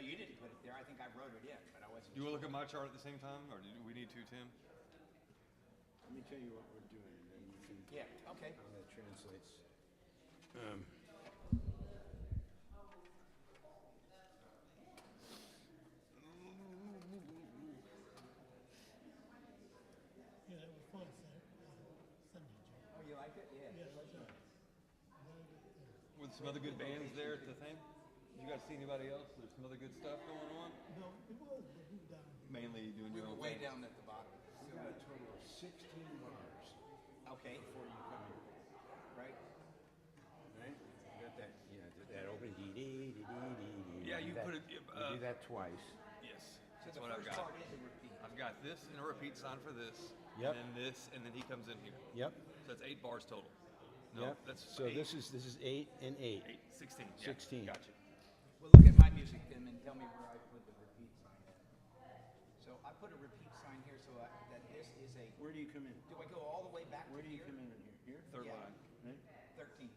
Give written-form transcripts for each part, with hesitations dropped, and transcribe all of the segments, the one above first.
you didn't put it there. I think I wrote it in, but I wasn't. Do you want to look at my chart at the same time, or do we need to, Tim? Let me tell you what we're doing, and then you can. Yeah. Okay. How that translates. Yeah, that was fun, Sunday, Joe. Oh, you liked it? Yeah. Yeah, that's right. With some other good bands there at the thing? Did you guys see anybody else? There's some other good stuff going on? No, it was, but we down. Mainly doing We your were own way thing. down at the bottom. We got a total of 16 bars Okay. before you come here. Right. Right? You got that, that opening dee. Yeah, you put it. You do that twice. Yes, So that's the what I've first got. part is a repeat. I've got this and a repeat sign for this. Yep. And then this, and then he comes in here. Yep. So that's 8 bars total. No, Yep. that's So 8, this is 8 and 8. 8, 16. 16. Yeah, gotcha. Well, look at my music, Tim, and tell me where I put the repeat sign. So I put a repeat sign here so that this is a. Where do you come in? Do I go all the way back Where to do you here? come in here? Here? Third Yeah. line. Right? 13.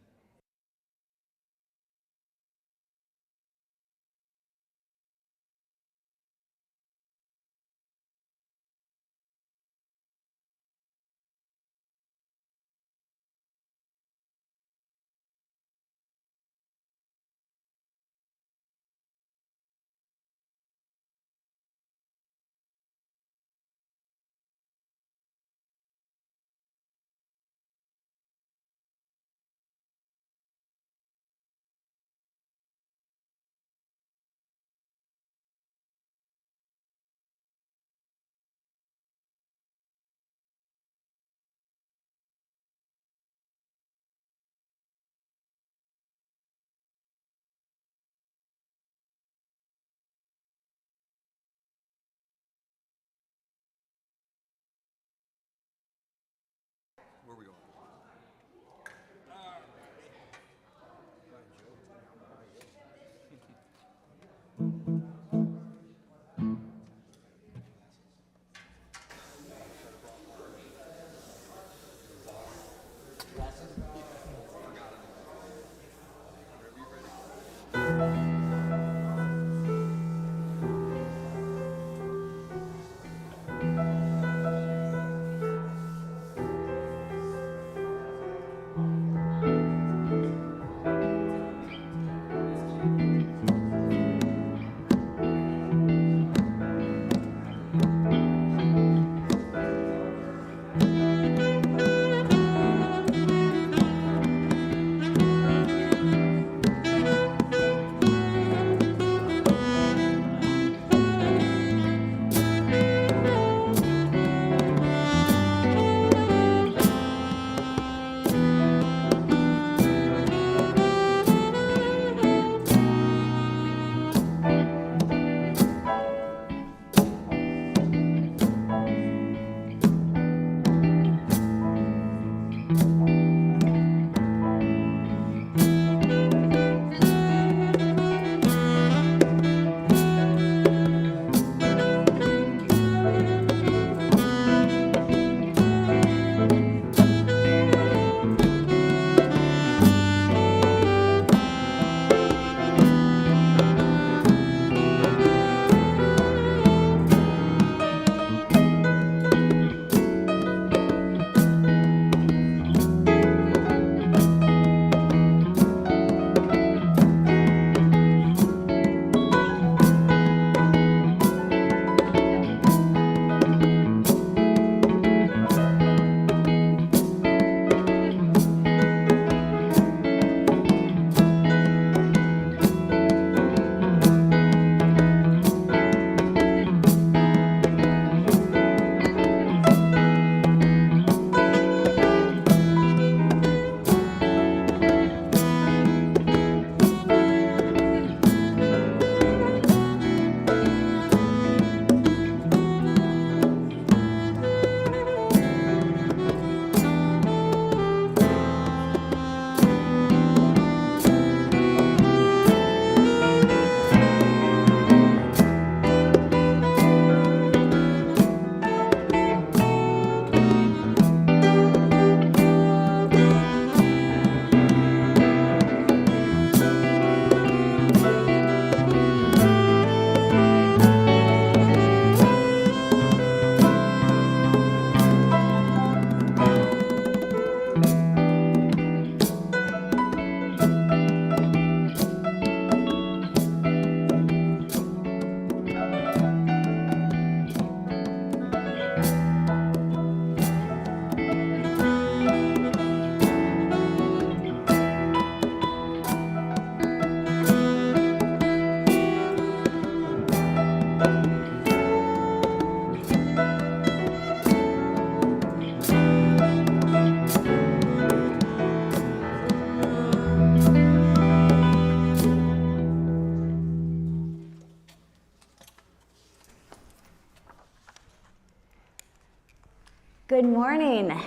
Good morning.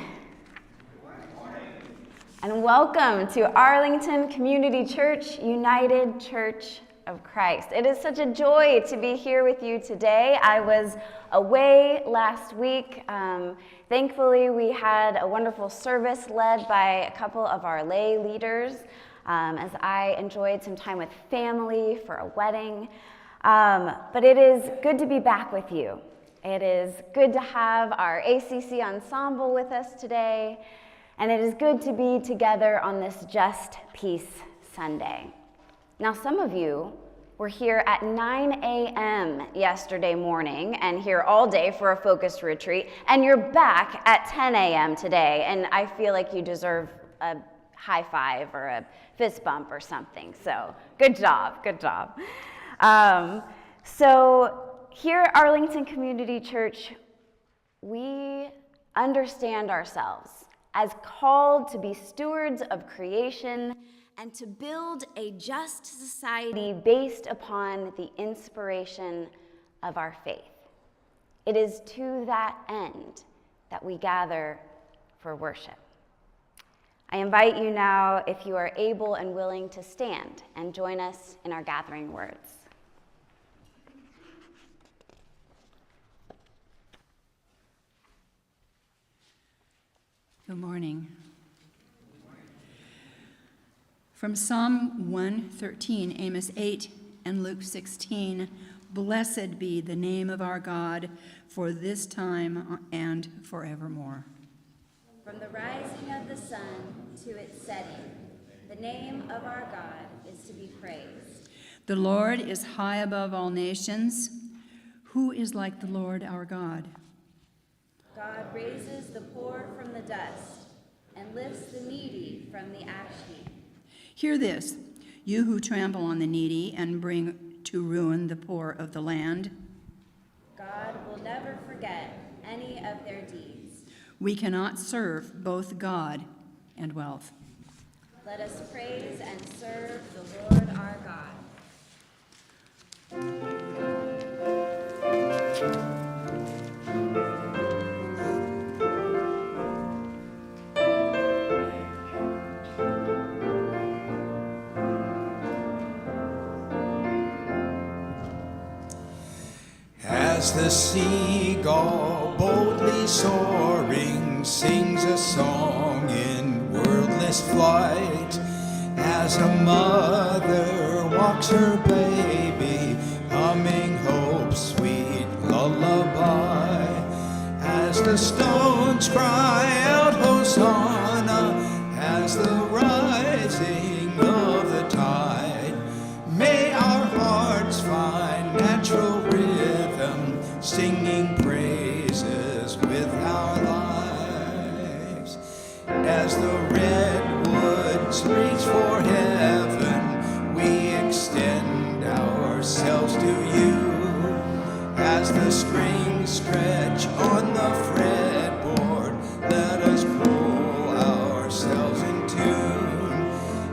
And welcome to Arlington Community Church, United Church of Christ. It is such a joy to be here with you today. I was away last week. Thankfully, we had a wonderful service led by a couple of our lay leaders as I enjoyed some time with family for a wedding. But it is good to be back with you. It is good to have our ACC Ensemble with us today, and it is good to be together on this Just Peace Sunday. Now, some of you were here at 9 a.m. yesterday morning and here all day for a focused retreat, and you're back at 10 a.m. today, and I feel like you deserve a high five or a fist bump or something, so good job, good job. Here at Arlington Community Church, we understand ourselves as called to be stewards of creation and to build a just society based upon the inspiration of our faith. It is to that end that we gather for worship. I invite you now, if you are able and willing, to stand and join us in our gathering words. Good morning. From Psalm 113, Amos 8, and Luke 16, blessed be the name of our God for this time and forevermore. From the rising of the sun to its setting, the name of our God is to be praised. The Lord is high above all nations. Who is like the Lord our God? God raises the poor from the dust and lifts the needy from the ash heap. Hear this, you who trample on the needy and bring to ruin the poor of the land. God will never forget any of their deeds. We cannot serve both God and wealth. Let us praise and serve the Lord our God. As the seagull boldly soaring sings a song in wordless flight, as a mother walks her baby, humming hope's sweet lullaby, as the stones cry out Hosanna, as the rising of the tide, may our hearts find natural rhythm, singing praises with our lives. As the redwoods reach for heaven, we extend ourselves to you. As the strings stretch on the fretboard, let us pull ourselves in tune.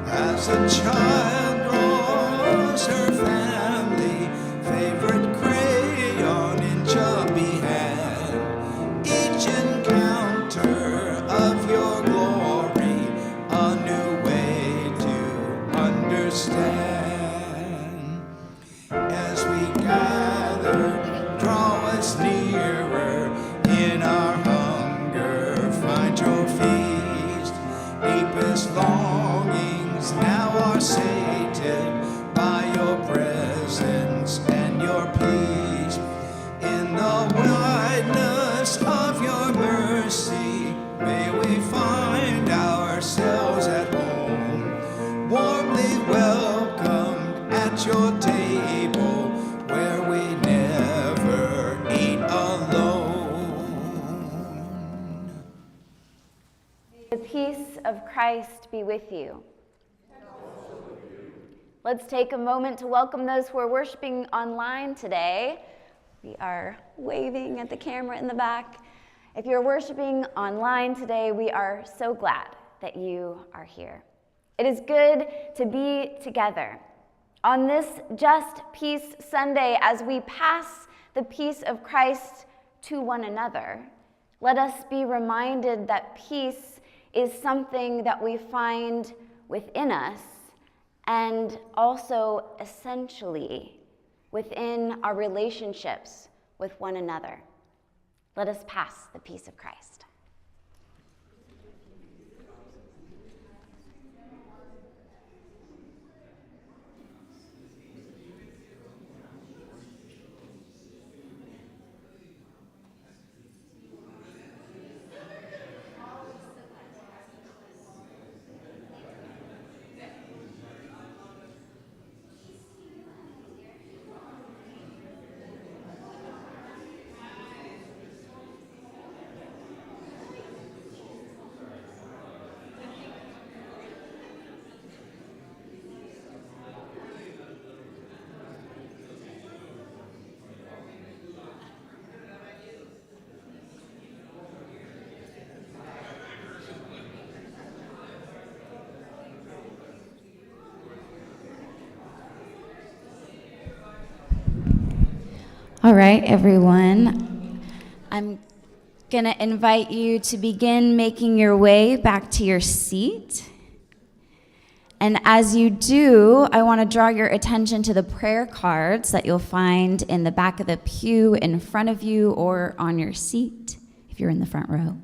As a child draws her family favorite crayon in chubby hand, each encounter of your glory a new way to understand. As we gather, draw us nearer in our hunger, find your feast. Deepest longings now are sated by your presence and your peace. In the wideness of your mercy, may we find ourselves at home, warmly welcomed at your table, where we never eat alone. The peace of Christ be with you. Let's take a moment to welcome those who are worshiping online today. We are waving at the camera in the back. If you're worshiping online today, we are so glad that you are here. It is good to be together on this Just Peace Sunday as we pass the peace of Christ to one another. Let us be reminded that peace is something that we find within us and also essentially within our relationships with one another. Let us pass the peace of Christ. All right, everyone. I'm going to invite you to begin making your way back to your seat. And as you do, I want to draw your attention to the prayer cards that you'll find in the back of the pew in front of you or on your seat if you're in the front row.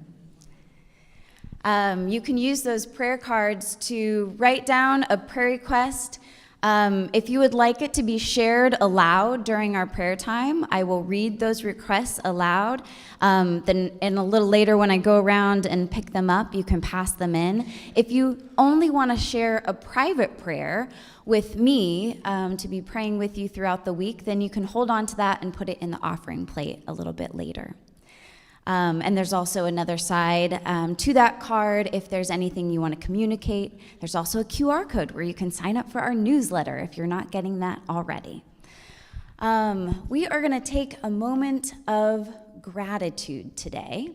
You can use those prayer cards to write down a prayer request. If you would like it to be shared aloud during our prayer time, I will read those requests aloud. Then and a little later when I go around and pick them up, you can pass them in. If you only want to share a private prayer with me to be praying with you throughout the week, then you can hold on to that and put it in the offering plate a little bit later. And there's also another side to that card if there's anything you want to communicate. There's also a QR code where you can sign up for our newsletter if you're not getting that already. We are going to take a moment of gratitude today.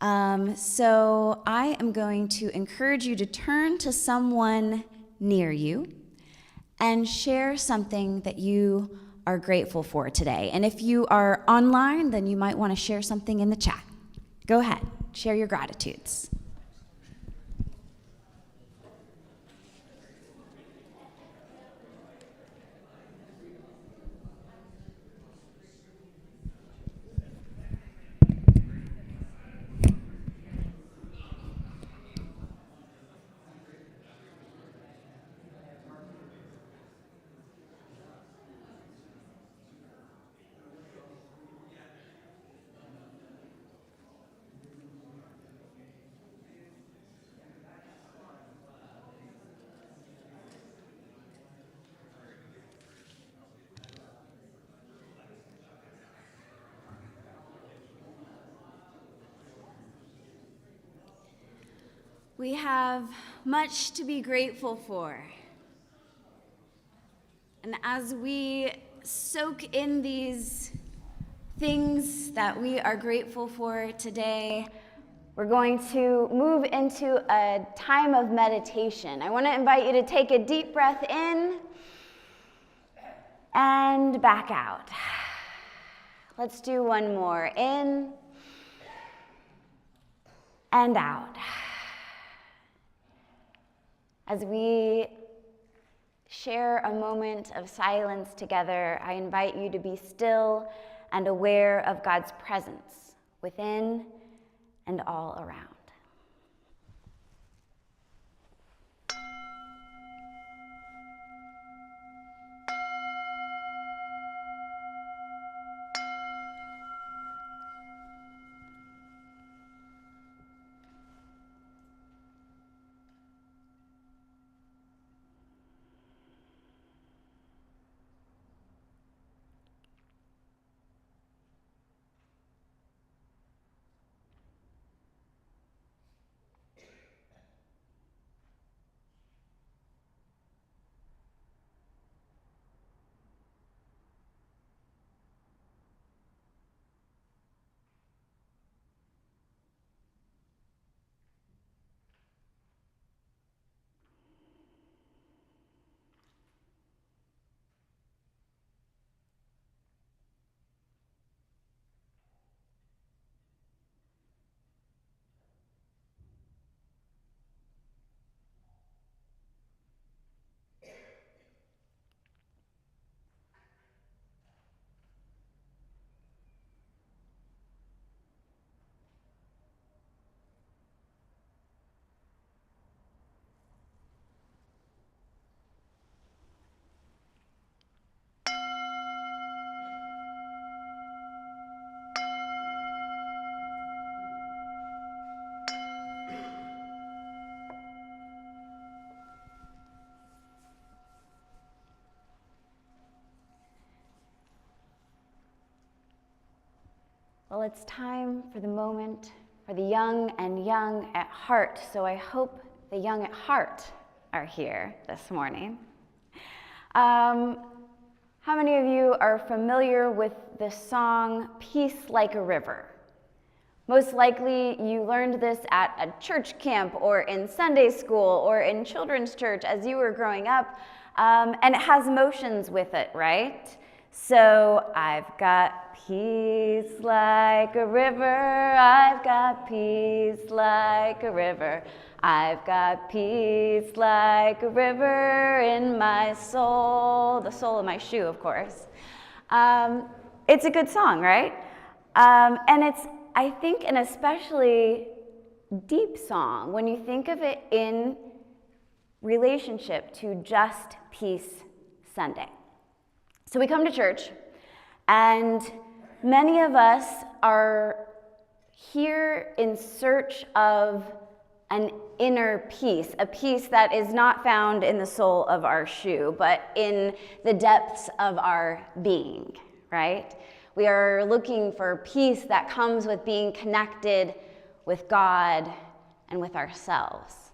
So I am going to encourage you to turn to someone near you and share something that you are grateful for today. And if you are online, then you might want to share something in the chat. Go ahead, share your gratitudes. We have much to be grateful for. And as we soak in these things that we are grateful for today, we're going to move into a time of meditation. I want to invite you to take a deep breath in and back out. Let's do one more. In and out. As we share a moment of silence together, I invite you to be still and aware of God's presence within and all around. Well, it's time for the moment for the young and young at heart, so I hope the young at heart are here this morning. How many of you are familiar with the song, Peace Like a River? Most likely you learned this at a church camp or in Sunday school or in children's church as you were growing up, and it has emotions with it, right? So, I've got peace like a river, I've got peace like a river, I've got peace like a river in my soul, the sole of my shoe, of course. It's a good song, right? And it's, I think, an especially deep song when you think of it in relationship to Just Peace Sunday. So we come to church, and many of us are here in search of an inner peace, a peace that is not found in the sole of our shoe, but in the depths of our being, right? We are looking for peace that comes with being connected with God and with ourselves.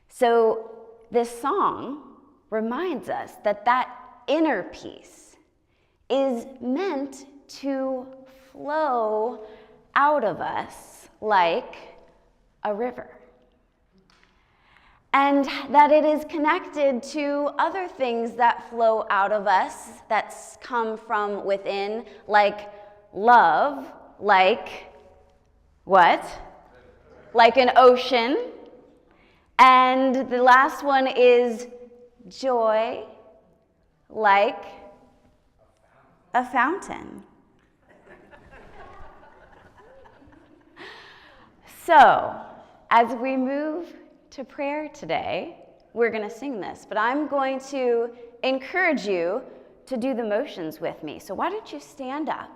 So this song reminds us that that inner peace is meant to flow out of us like a river. And that it is connected to other things that flow out of us, that come from within, like love, like what? Like an ocean. And the last one is joy, like a fountain. So, as we move to prayer today, we're going to sing this, but I'm going to encourage you to do the motions with me. So why don't you stand up?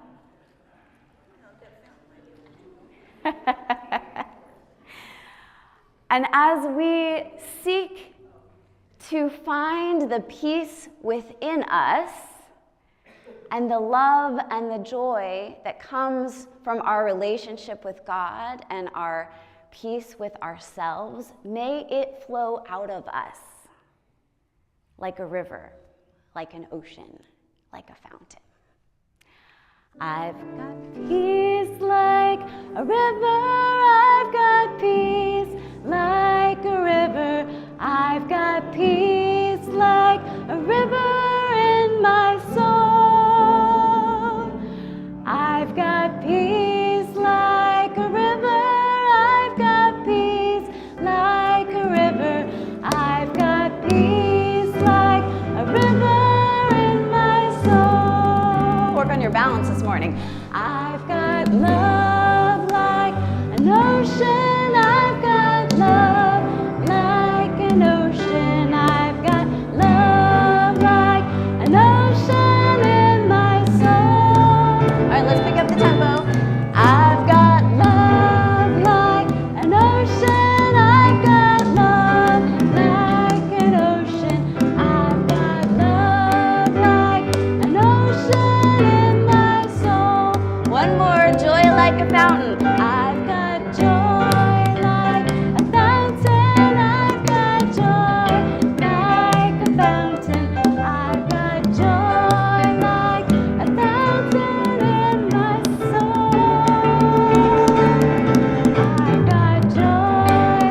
And as we seek to find the peace within us and the love and the joy that comes from our relationship with God and our peace with ourselves, may it flow out of us like a river, like an ocean, like a fountain. I've got peace like a river, I've got peace like a river, I've got peace like a river in my soul. I've got peace like a river, I've got peace like a river, I've got peace like a river in my soul. Work on your balance this morning. I've got love like an ocean, I've got love like an ocean, I've got love like an ocean in my soul. All right, let's pick up the tempo. I've got love like an ocean, I've got love like an ocean, I've got love like an ocean in my soul. One more, joy like a fountain. I've got joy like a fountain, I've got joy like a fountain, I've got joy like a fountain in my soul. I've got joy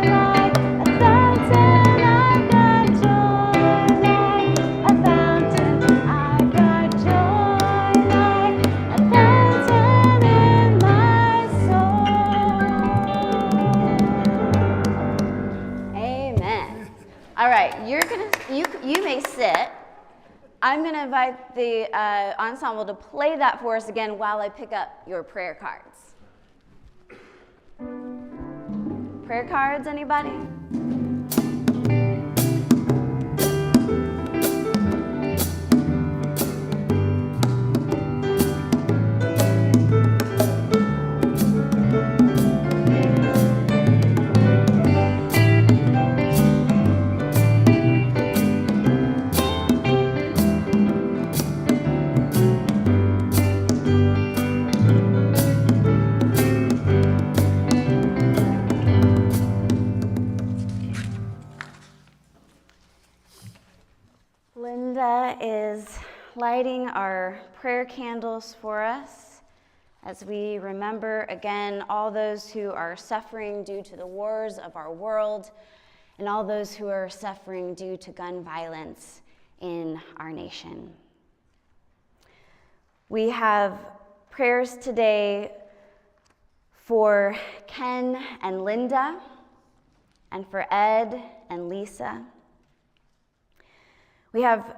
like a fountain, I've got joy like a fountain, I've got joy like a fountain in my soul. Amen. All right, you may sit. I'm gonna invite the ensemble to play that for us again while I pick up your prayer cards. Prayer cards, anybody? lighting our prayer candles for us as we remember again all those who are suffering due to the wars of our world and all those who are suffering due to gun violence in our nation. We have prayers today for Ken and Linda, and for Ed and Lisa. We have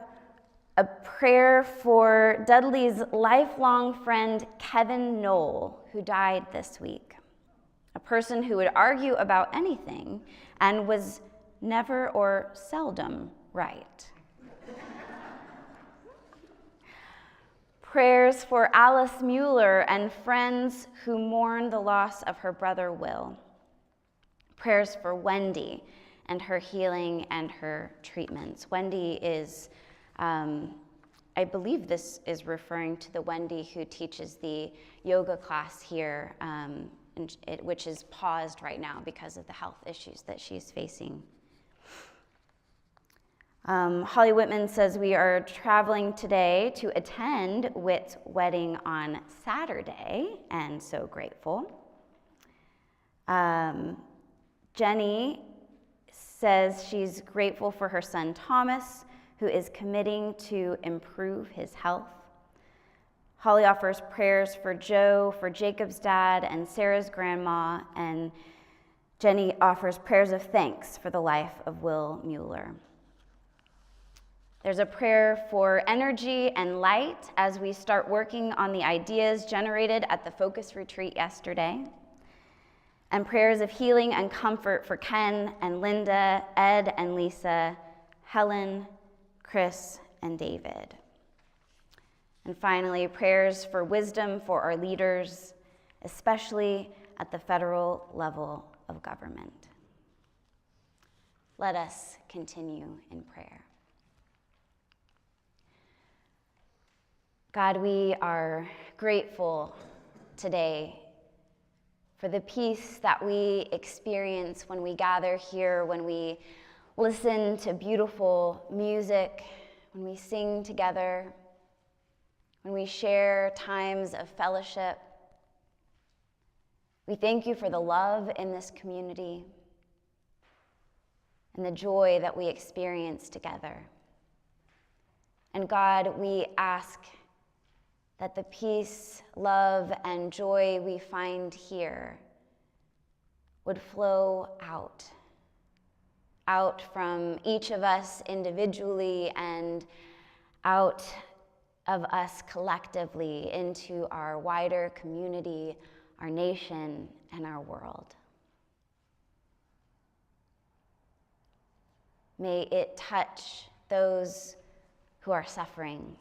a prayer for Dudley's lifelong friend, Kevin Knoll, who died this week. A person who would argue about anything and was never or seldom right. Prayers for Alice Mueller and friends who mourn the loss of her brother Will. Prayers for Wendy and her healing and her treatments. Wendy is, I believe this is referring to the Wendy who teaches the yoga class here, which is paused right now because of the health issues that she's facing. Holly Whitman says we are traveling today to attend Whit's wedding on Saturday, and so grateful. Jenny says she's grateful for her son Thomas, who is committing to improve his health. Holly offers prayers for Joe, for Jacob's dad, and Sarah's grandma, and Jenny offers prayers of thanks for the life of Will Mueller. There's a prayer for energy and light as we start working on the ideas generated at the Focus Retreat yesterday. And prayers of healing and comfort for Ken and Linda, Ed and Lisa, Helen, Chris, and David. And finally, prayers for wisdom for our leaders, especially at the federal level of government. Let us continue in prayer. God, we are grateful today for the peace that we experience when we gather here, when we listen to beautiful music, when we sing together, when we share times of fellowship. We thank you for the love in this community and the joy that we experience together. And God, we ask that the peace, love, and joy we find here would flow out from each of us individually and out of us collectively into our wider community, our nation, and our world. May it touch those who are suffering.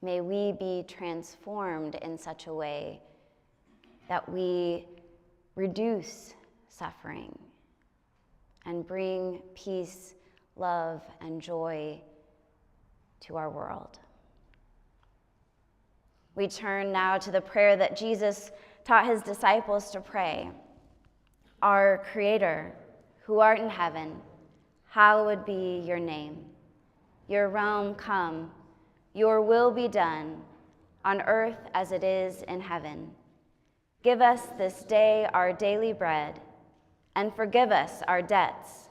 May we be transformed in such a way that we reduce suffering and bring peace, love, and joy to our world. We turn now to the prayer that Jesus taught his disciples to pray. Our Creator, who art in heaven, hallowed be your name. Your realm come. Your will be done, on earth as it is in heaven. Give us this day our daily bread, and forgive us our debts,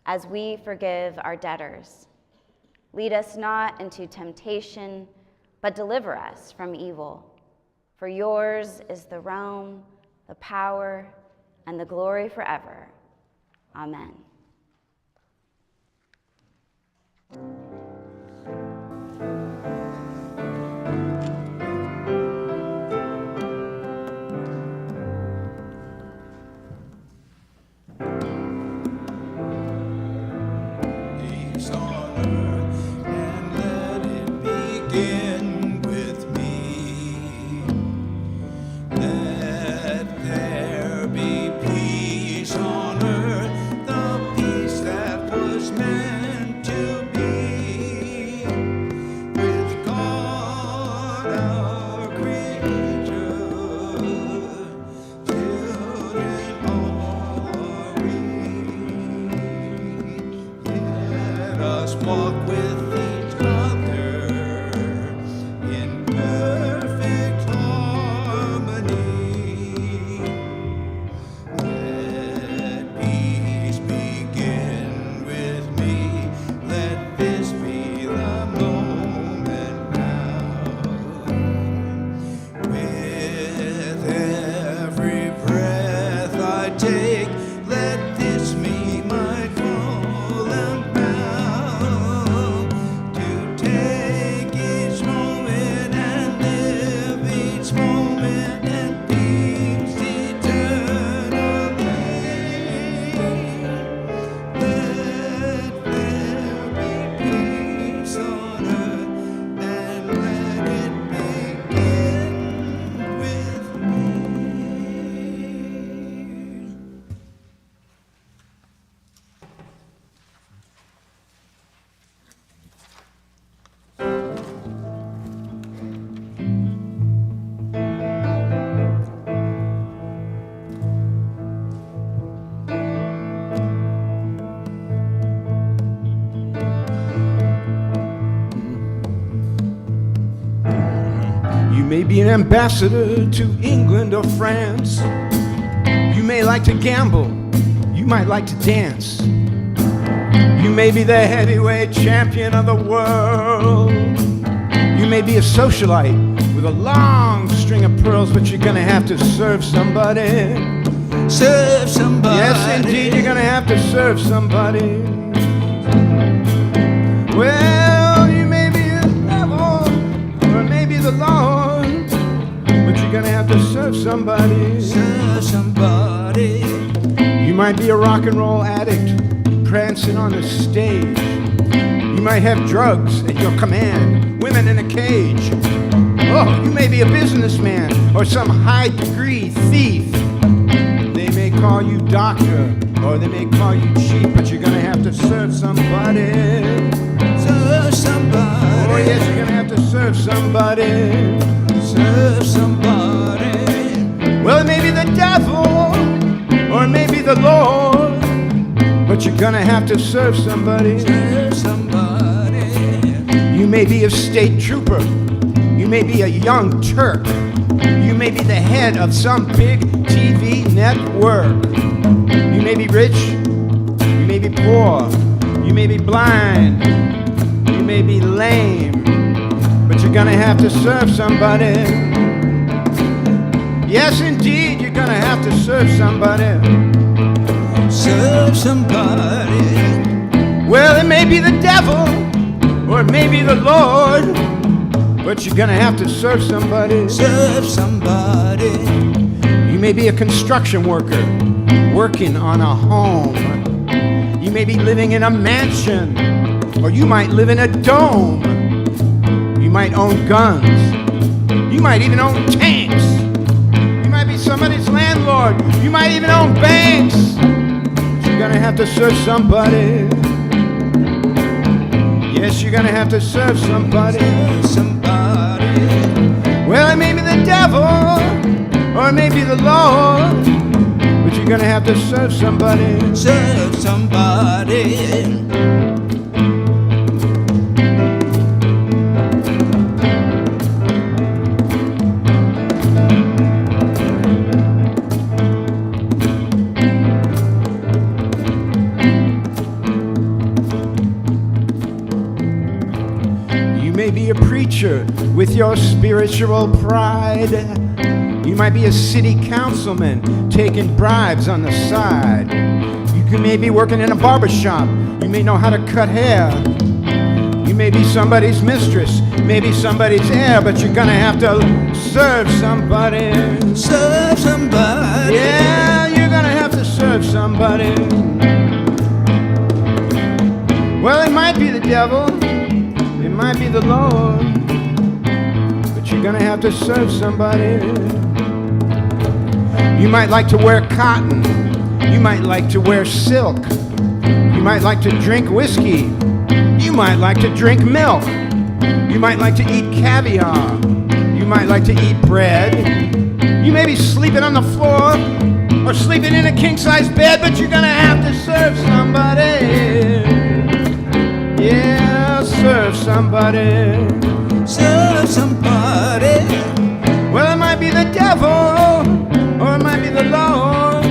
as we forgive our debtors. Lead us not into temptation, but deliver us from evil. For yours is the realm, the power, and the glory forever. Amen. Peace on earth, the peace that was meant to be. may be an ambassador to England or France. You may like to gamble. You might like to dance. You may be the heavyweight champion of the world. You may be a socialite with a long string of pearls, but you're gonna have to serve somebody. Serve somebody. Yes, indeed, you're gonna have to serve somebody. Well, you may be the devil, or maybe the Lord, but you're gonna have to serve somebody. Serve somebody. You might be a rock and roll addict, prancing on the stage. You might have drugs at your command, women in a cage. Oh, you may be a businessman or some high-degree thief. They may call you doctor, or they may call you chief, but you're gonna have to serve somebody. Serve somebody. Oh yes, you're gonna have to serve somebody. Serve somebody. Well, it may be the devil, or it may be the Lord, but you're gonna have to serve somebody. Serve somebody. You may be a state trooper. You may be a young Turk. You may be the head of some big TV network. You may be rich. You may be poor. You may be blind. You may be lame. But you're gonna have to serve somebody. Yes, indeed, you're gonna have to serve somebody. Serve somebody. Well, it may be the devil, or it may be the Lord, but you're gonna have to serve somebody. Serve somebody. You may be a construction worker, working on a home. You may be living in a mansion, or you might live in a dome. You might own guns. You might even own tanks. You might be somebody's landlord. You might even own banks. But you're gonna have to serve somebody. Yes, you're gonna have to serve somebody. Serve somebody. Well, it may be the devil, or it may be the Lord, but you're gonna have to serve somebody. Serve somebody. With your spiritual pride. You might be a city councilman taking bribes on the side. You may be working in a barber shop. You may know how to cut hair. You may be somebody's mistress, maybe somebody's heir, but you're gonna have to serve somebody. Serve somebody. Yeah, you're gonna have to serve somebody. Well, it might be the devil, it might be the Lord, you're gonna have to serve somebody. You might like to wear cotton. You might like to wear silk. You might like to drink whiskey. You might like to drink milk. You might like to eat caviar. You might like to eat bread. You may be sleeping on the floor or sleeping in a king-size bed, but you're gonna have to serve somebody. Yeah, serve somebody. Serve somebody. Well, it might be the devil, or it might be the Lord,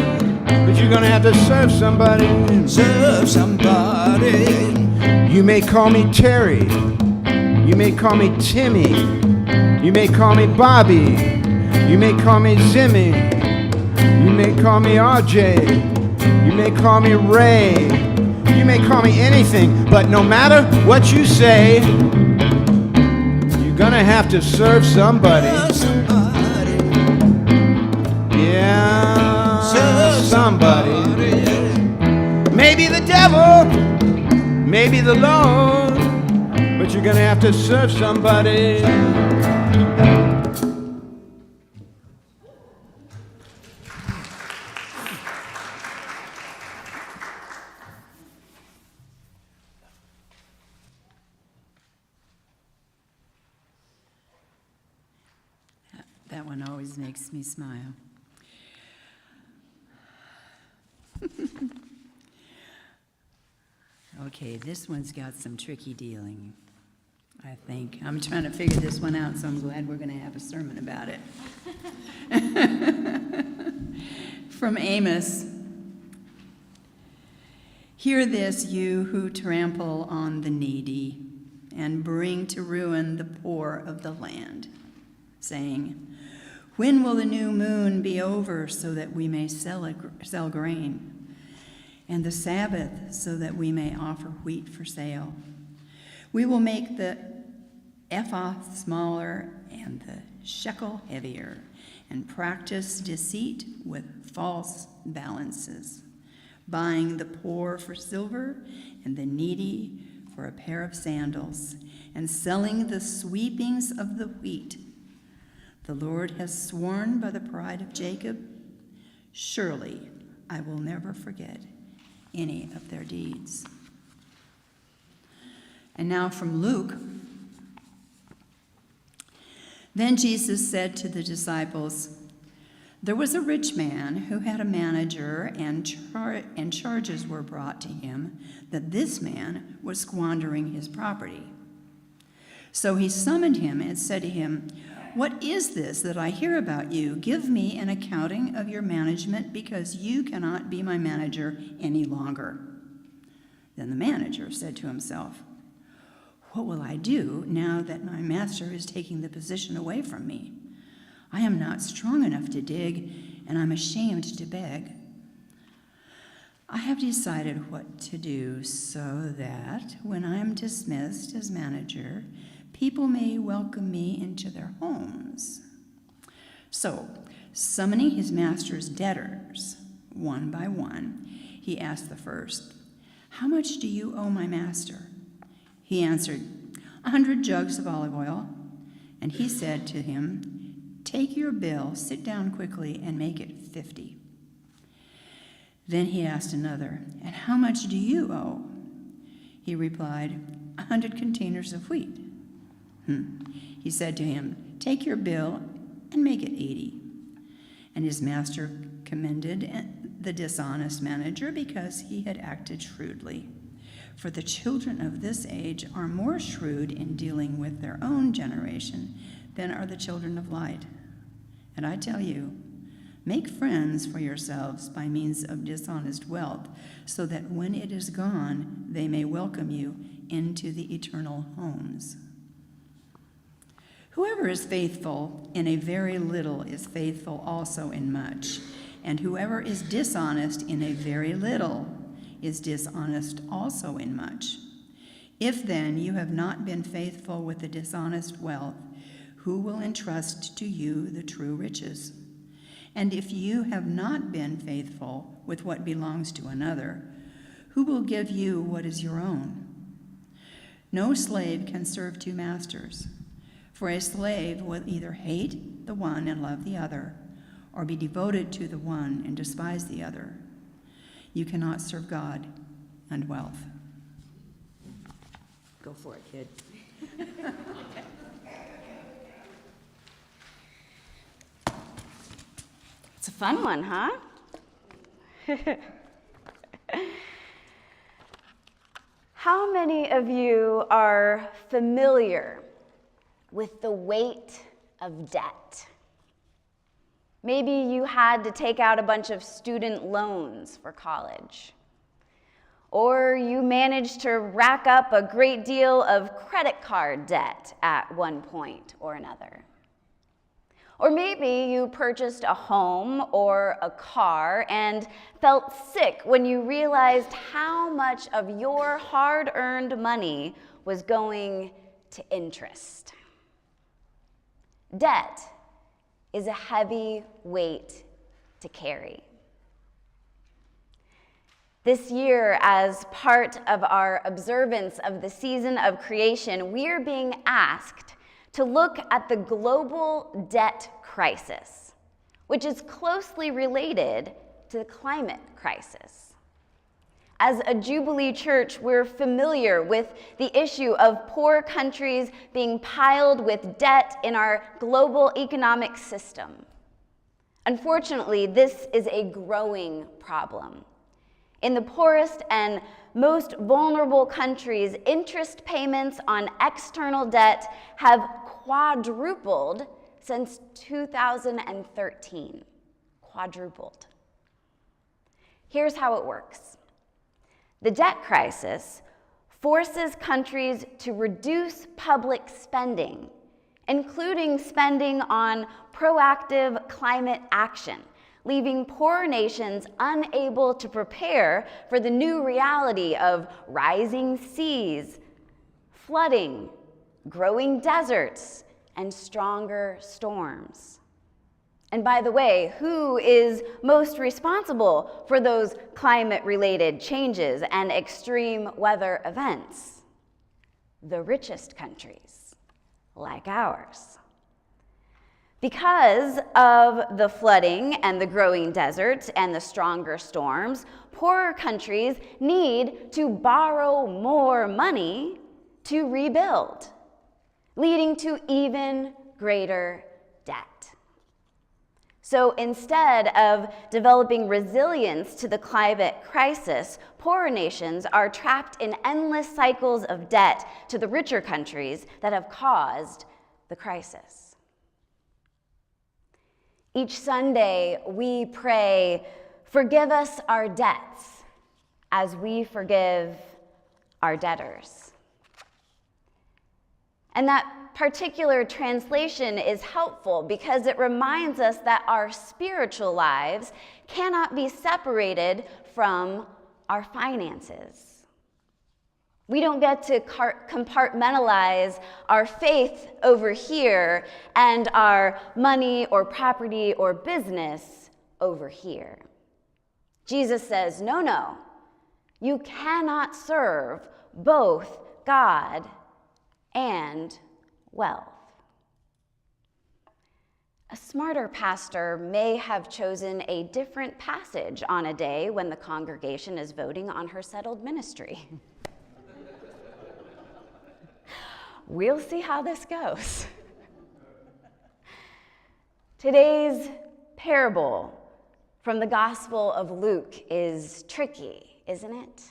but you're gonna have to serve somebody. Serve somebody. You may call me Terry. You may call me Timmy. You may call me Bobby. You may call me Zimmy. You may call me RJ. You may call me Ray. You may call me anything, but no matter what you say, gonna have to serve somebody. Serve somebody. Yeah, Serve somebody. Maybe the devil, maybe the Lord, but you're gonna have to serve somebody. That one always makes me smile. Okay, this one's got some tricky dealing, I think. I'm trying to figure this one out, so I'm glad we're going to have a sermon about it. From Amos. Hear this, you who trample on the needy and bring to ruin the poor of the land, saying, when will the new moon be over so that we may sell grain, and the Sabbath so that we may offer wheat for sale? We will make the ephah smaller and the shekel heavier, and practice deceit with false balances, buying the poor for silver and the needy for a pair of sandals, and selling the sweepings of the wheat. The Lord has sworn by the pride of Jacob, surely I will never forget any of their deeds. And now from Luke. Then Jesus said to the disciples, there was a rich man who had a manager, and charges were brought to him that this man was squandering his property. So he summoned him and said to him, what is this that I hear about you? Give me an accounting of your management, because you cannot be my manager any longer. Then the manager said to himself, what will I do now that my master is taking the position away from me? I am not strong enough to dig, and I'm ashamed to beg. I have decided what to do so that when I am dismissed as manager, people may welcome me into their homes. So, summoning his master's debtors, one by one, he asked the first, how much do you owe my master? He answered, 100 jugs of olive oil. And he said to him, take your bill, sit down quickly, and make it 50. Then he asked another, and how much do you owe? He replied, 100 containers of wheat. He said to him, take your bill and make it 80. And his master commended the dishonest manager because he had acted shrewdly. For the children of this age are more shrewd in dealing with their own generation than are the children of light. And I tell you, make friends for yourselves by means of dishonest wealth, so that when it is gone, they may welcome you into the eternal homes. Whoever is faithful in a very little is faithful also in much, and whoever is dishonest in a very little is dishonest also in much. If then you have not been faithful with the dishonest wealth, who will entrust to you the true riches? And if you have not been faithful with what belongs to another, who will give you what is your own? No slave can serve two masters, for a slave will either hate the one and love the other, or be devoted to the one and despise the other. You cannot serve God and wealth. Go for it, kid. It's a fun one, huh? How many of you are familiar with the weight of debt? Maybe you had to take out a bunch of student loans for college. Or you managed to rack up a great deal of credit card debt at one point or another. Or maybe you purchased a home or a car and felt sick when you realized how much of your hard-earned money was going to interest. Debt is a heavy weight to carry. This year, as part of our observance of the season of creation, we are being asked to look at the global debt crisis, which is closely related to the climate crisis. As a Jubilee church, we're familiar with the issue of poor countries being piled with debt in our global economic system. Unfortunately, this is a growing problem. In the poorest and most vulnerable countries' interest payments on external debt have quadrupled since 2013. Quadrupled. Here's how it works. The debt crisis forces countries to reduce public spending, including spending on proactive climate action, leaving poorer nations unable to prepare for the new reality of rising seas, flooding, growing deserts, and stronger storms. And by the way, who is most responsible for those climate-related changes and extreme weather events? The richest countries, like ours. Because of the flooding and the growing deserts and the stronger storms, poorer countries need to borrow more money to rebuild, leading to even greater debt. So instead of developing resilience to the climate crisis, poorer nations are trapped in endless cycles of debt to the richer countries that have caused the crisis. Each Sunday, we pray, "Forgive us our debts as we forgive our debtors." And that particular translation is helpful because it reminds us that our spiritual lives cannot be separated from our finances. We don't get to compartmentalize our faith over here and our money or property or business over here. Jesus says, no, you cannot serve both God and wealth. A smarter pastor may have chosen a different passage on a day when the congregation is voting on her settled ministry. We'll see how this goes. Today's parable from the Gospel of Luke is tricky, isn't it?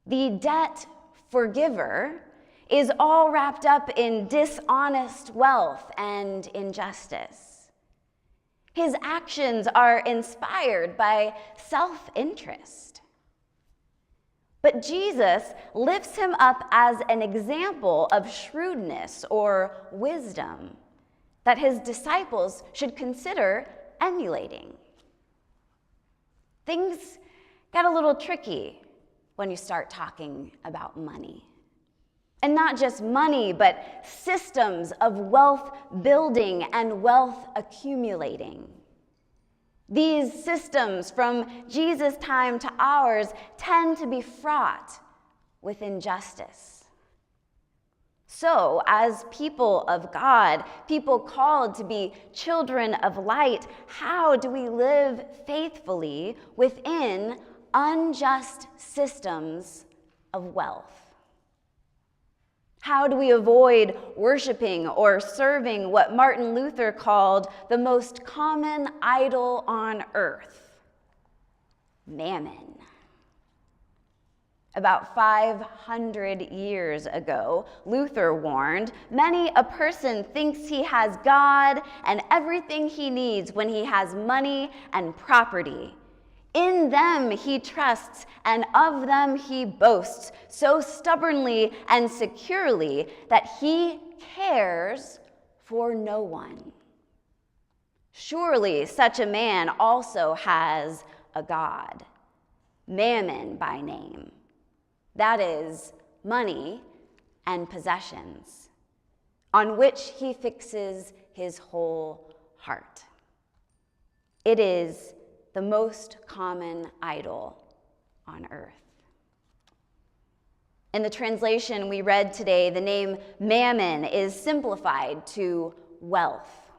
The debt forgiver is all wrapped up in dishonest wealth and injustice. His actions are inspired by self-interest. But Jesus lifts him up as an example of shrewdness or wisdom that his disciples should consider emulating. Things get a little tricky when you start talking about money. And not just money, but systems of wealth building and wealth accumulating. These systems from Jesus' time to ours tend to be fraught with injustice. So, as people of God, people called to be children of light, how do we live faithfully within unjust systems of wealth? How do we avoid worshiping or serving what Martin Luther called the most common idol on earth? Mammon. About 500 years ago, Luther warned, "Many a person thinks he has God and everything he needs when he has money and property. In them he trusts, and of them he boasts so stubbornly and securely that he cares for no one. Surely such a man also has a god, Mammon by name. That is, money and possessions, on which he fixes his whole heart. It is the most common idol on earth." In the translation we read today, the name Mammon is simplified to wealth.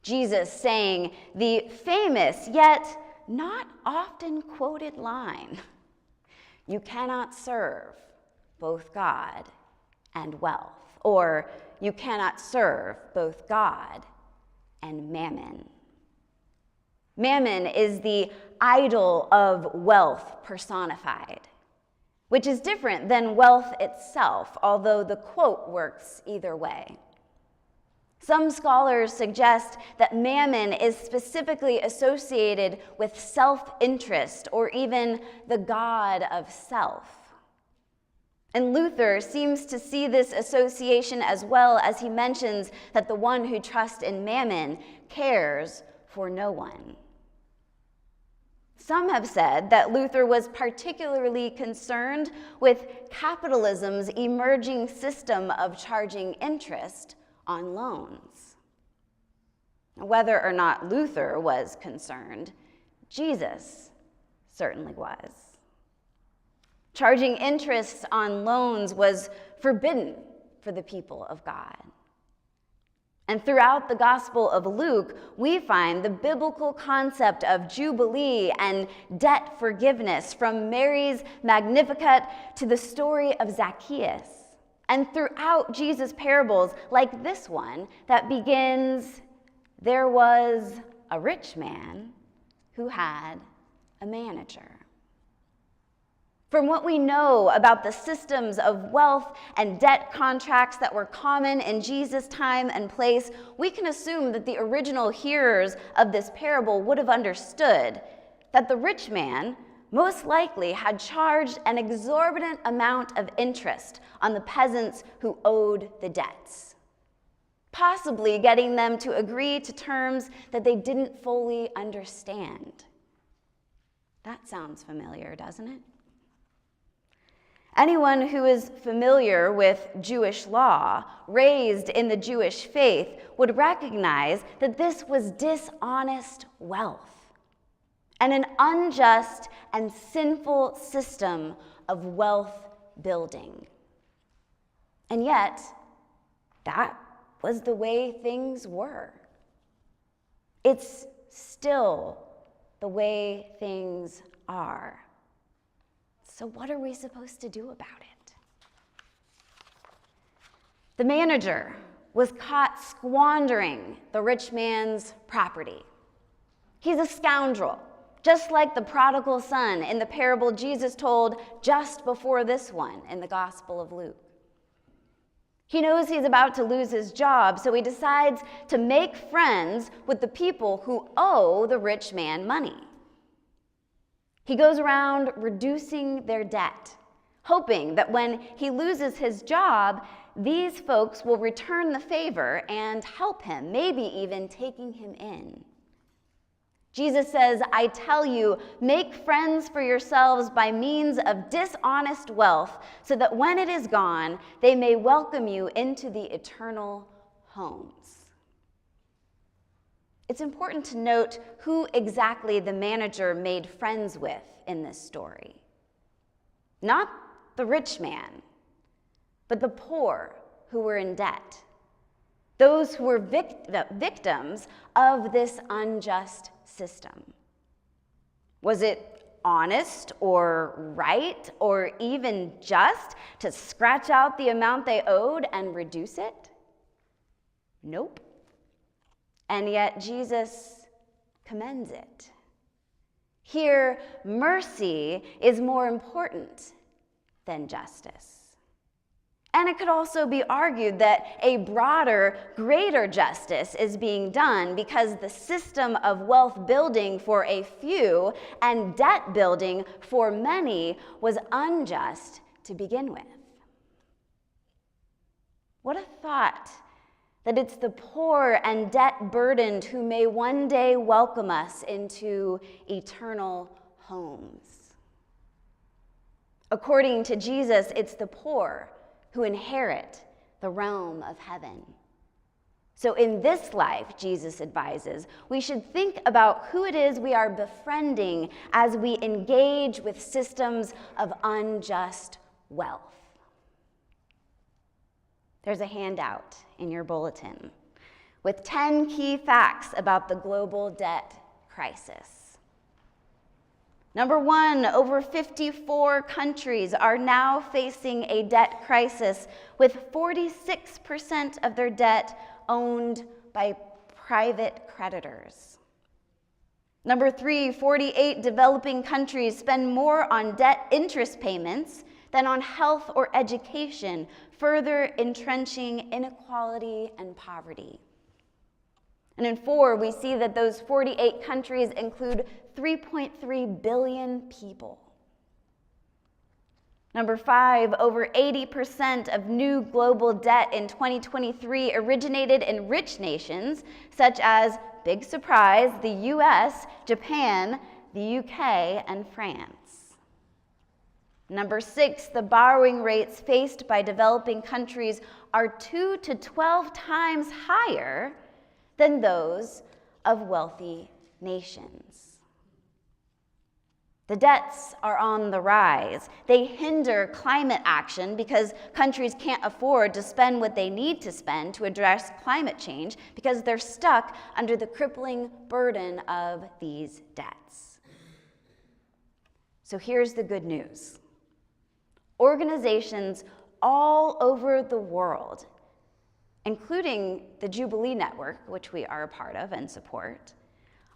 Jesus saying the famous yet not often quoted line, "You cannot serve both God and wealth," or "You cannot serve both God and mammon." Mammon is the idol of wealth personified, which is different than wealth itself, although the quote works either way. Some scholars suggest that mammon is specifically associated with self-interest or even the god of self. And Luther seems to see this association as well, as he mentions that the one who trusts in mammon cares for no one. Some have said that Luther was particularly concerned with capitalism's emerging system of charging interest on loans. Whether or not Luther was concerned, Jesus certainly was. Charging interest on loans was forbidden for the people of God. And throughout the Gospel of Luke, we find the biblical concept of Jubilee and debt forgiveness, from Mary's Magnificat to the story of Zacchaeus. And throughout Jesus' parables, like this one that begins, "There was a rich man who had a manager." From what we know about the systems of wealth and debt contracts that were common in Jesus' time and place, we can assume that the original hearers of this parable would have understood that the rich man most likely had charged an exorbitant amount of interest on the peasants who owed the debts, possibly getting them to agree to terms that they didn't fully understand. That sounds familiar, doesn't it? Anyone who is familiar with Jewish law, raised in the Jewish faith, would recognize that this was dishonest wealth and an unjust and sinful system of wealth building. And yet, that was the way things were. It's still the way things are. So what are we supposed to do about it? The manager was caught squandering the rich man's property. He's a scoundrel, just like the prodigal son in the parable Jesus told just before this one in the Gospel of Luke. He knows he's about to lose his job, so he decides to make friends with the people who owe the rich man money. He goes around reducing their debt, hoping that when he loses his job, these folks will return the favor and help him, maybe even taking him in. Jesus says, "I tell you, make friends for yourselves by means of dishonest wealth, so that when it is gone, they may welcome you into the eternal homes." It's important to note who exactly the manager made friends with in this story. Not the rich man, but the poor who were in debt, those who were victims of this unjust system. Was it honest or right or even just to scratch out the amount they owed and reduce it? Nope. And yet Jesus commends it. Here, mercy is more important than justice. And it could also be argued that a broader, greater justice is being done because the system of wealth building for a few and debt building for many was unjust to begin with. What a thought that it's the poor and debt-burdened who may one day welcome us into eternal homes. According to Jesus, it's the poor who inherit the realm of heaven. So in this life, Jesus advises, we should think about who it is we are befriending as we engage with systems of unjust wealth. There's a handout in your bulletin with 10 key facts about the global debt crisis. Number one, over 54 countries are now facing a debt crisis, with 46% of their debt owned by private creditors. Number 3, 48 developing countries spend more on debt interest payments than on health or education, further entrenching inequality and poverty. And in 4, we see that those 48 countries include 3.3 billion people. Number 5, over 80% of new global debt in 2023 originated in rich nations, such as, big surprise, the US, Japan, the UK, and France. Number 6, the borrowing rates faced by developing countries are 2 to 12 times higher than those of wealthy nations. The debts are on the rise. They hinder climate action because countries can't afford to spend what they need to spend to address climate change because they're stuck under the crippling burden of these debts. So here's the good news. Organizations all over the world, including the Jubilee Network, which we are a part of and support,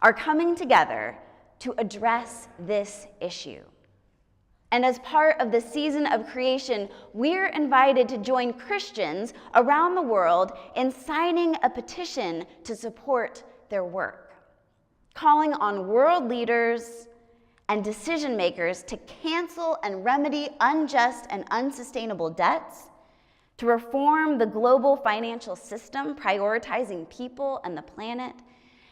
are coming together to address this issue. And as part of the season of creation, we're invited to join Christians around the world in signing a petition to support their work, calling on world leaders and decision makers to cancel and remedy unjust and unsustainable debts, to reform the global financial system, prioritizing people and the planet,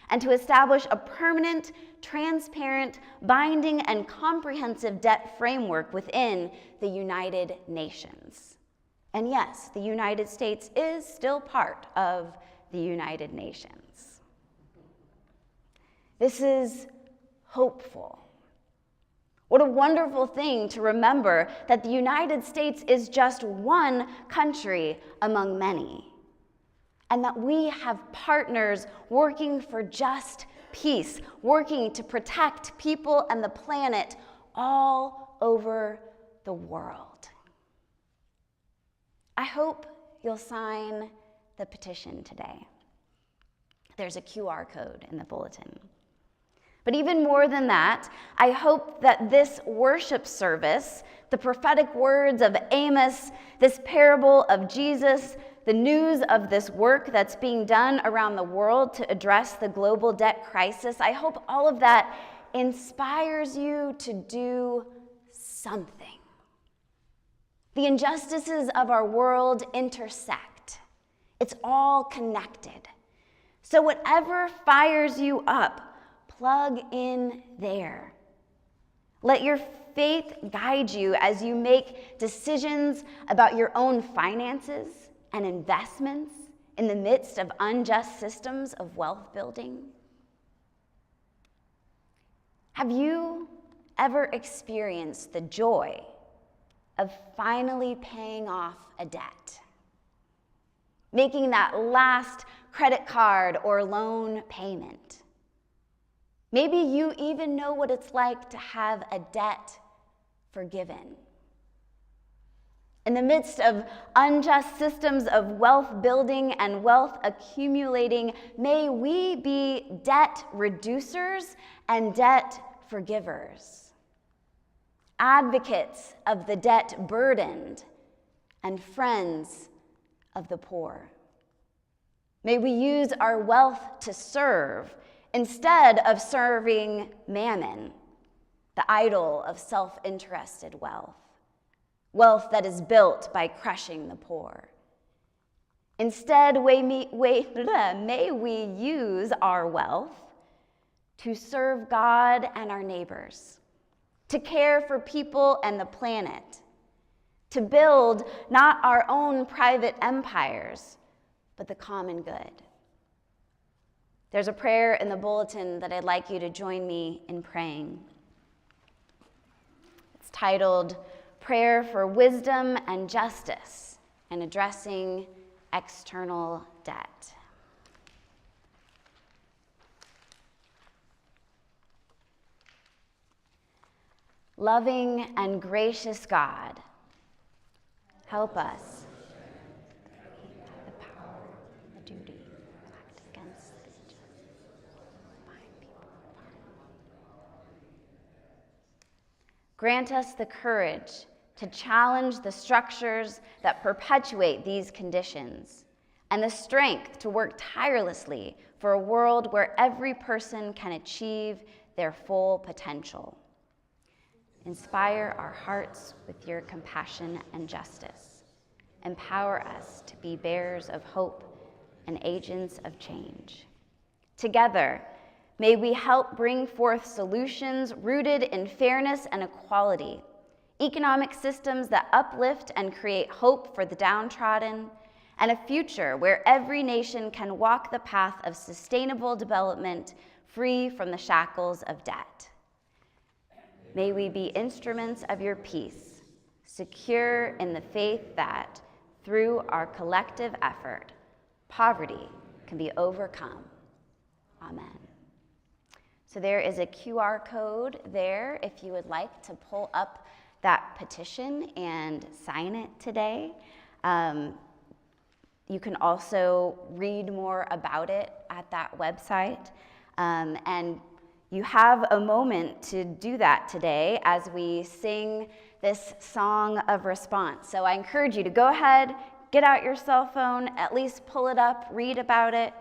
and to establish a permanent, transparent, binding, and comprehensive debt framework within the United Nations. And yes, the United States is still part of the United Nations. This is hopeful. What a wonderful thing to remember that the United States is just one country among many, and that we have partners working for just peace, working to protect people and the planet all over the world. I hope you'll sign the petition today. There's a QR code in the bulletin. But even more than that, I hope that this worship service, the prophetic words of Amos, this parable of Jesus, the news of this work that's being done around the world to address the global debt crisis, I hope all of that inspires you to do something. The injustices of our world intersect. It's all connected. So whatever fires you up, plug in there. Let your faith guide you as you make decisions about your own finances and investments in the midst of unjust systems of wealth building. Have you ever experienced the joy of finally paying off a debt? Making that last credit card or loan payment? Maybe you even know what it's like to have a debt forgiven. In the midst of unjust systems of wealth building and wealth accumulating, may we be debt reducers and debt forgivers, advocates of the debt burdened and friends of the poor. May we use our wealth to serve instead of serving mammon, the idol of self-interested wealth. Wealth that is built by crushing the poor. Instead, may we use our wealth to serve God and our neighbors, to care for people and the planet, to build not our own private empires, but the common good. There's a prayer in the bulletin that I'd like you to join me in praying. It's titled, Prayer for Wisdom and Justice in Addressing External Debt. Loving and gracious God, help us. The power, the duty, act against the injustice, bind people apart. Grant us the courage to challenge the structures that perpetuate these conditions, and the strength to work tirelessly for a world where every person can achieve their full potential. Inspire our hearts with your compassion and justice. Empower us to be bearers of hope and agents of change. Together, may we help bring forth solutions rooted in fairness and equality, economic systems that uplift and create hope for the downtrodden, and a future where every nation can walk the path of sustainable development free from the shackles of debt. May we be instruments of your peace, secure in the faith that, through our collective effort, poverty can be overcome. Amen. So there is a QR code there if you would like to pull up that petition and sign it today. You can also read more about it at that website. And you have a moment to do that today as we sing this song of response. So I encourage you to go ahead, get out your cell phone, at least pull it up, read about it,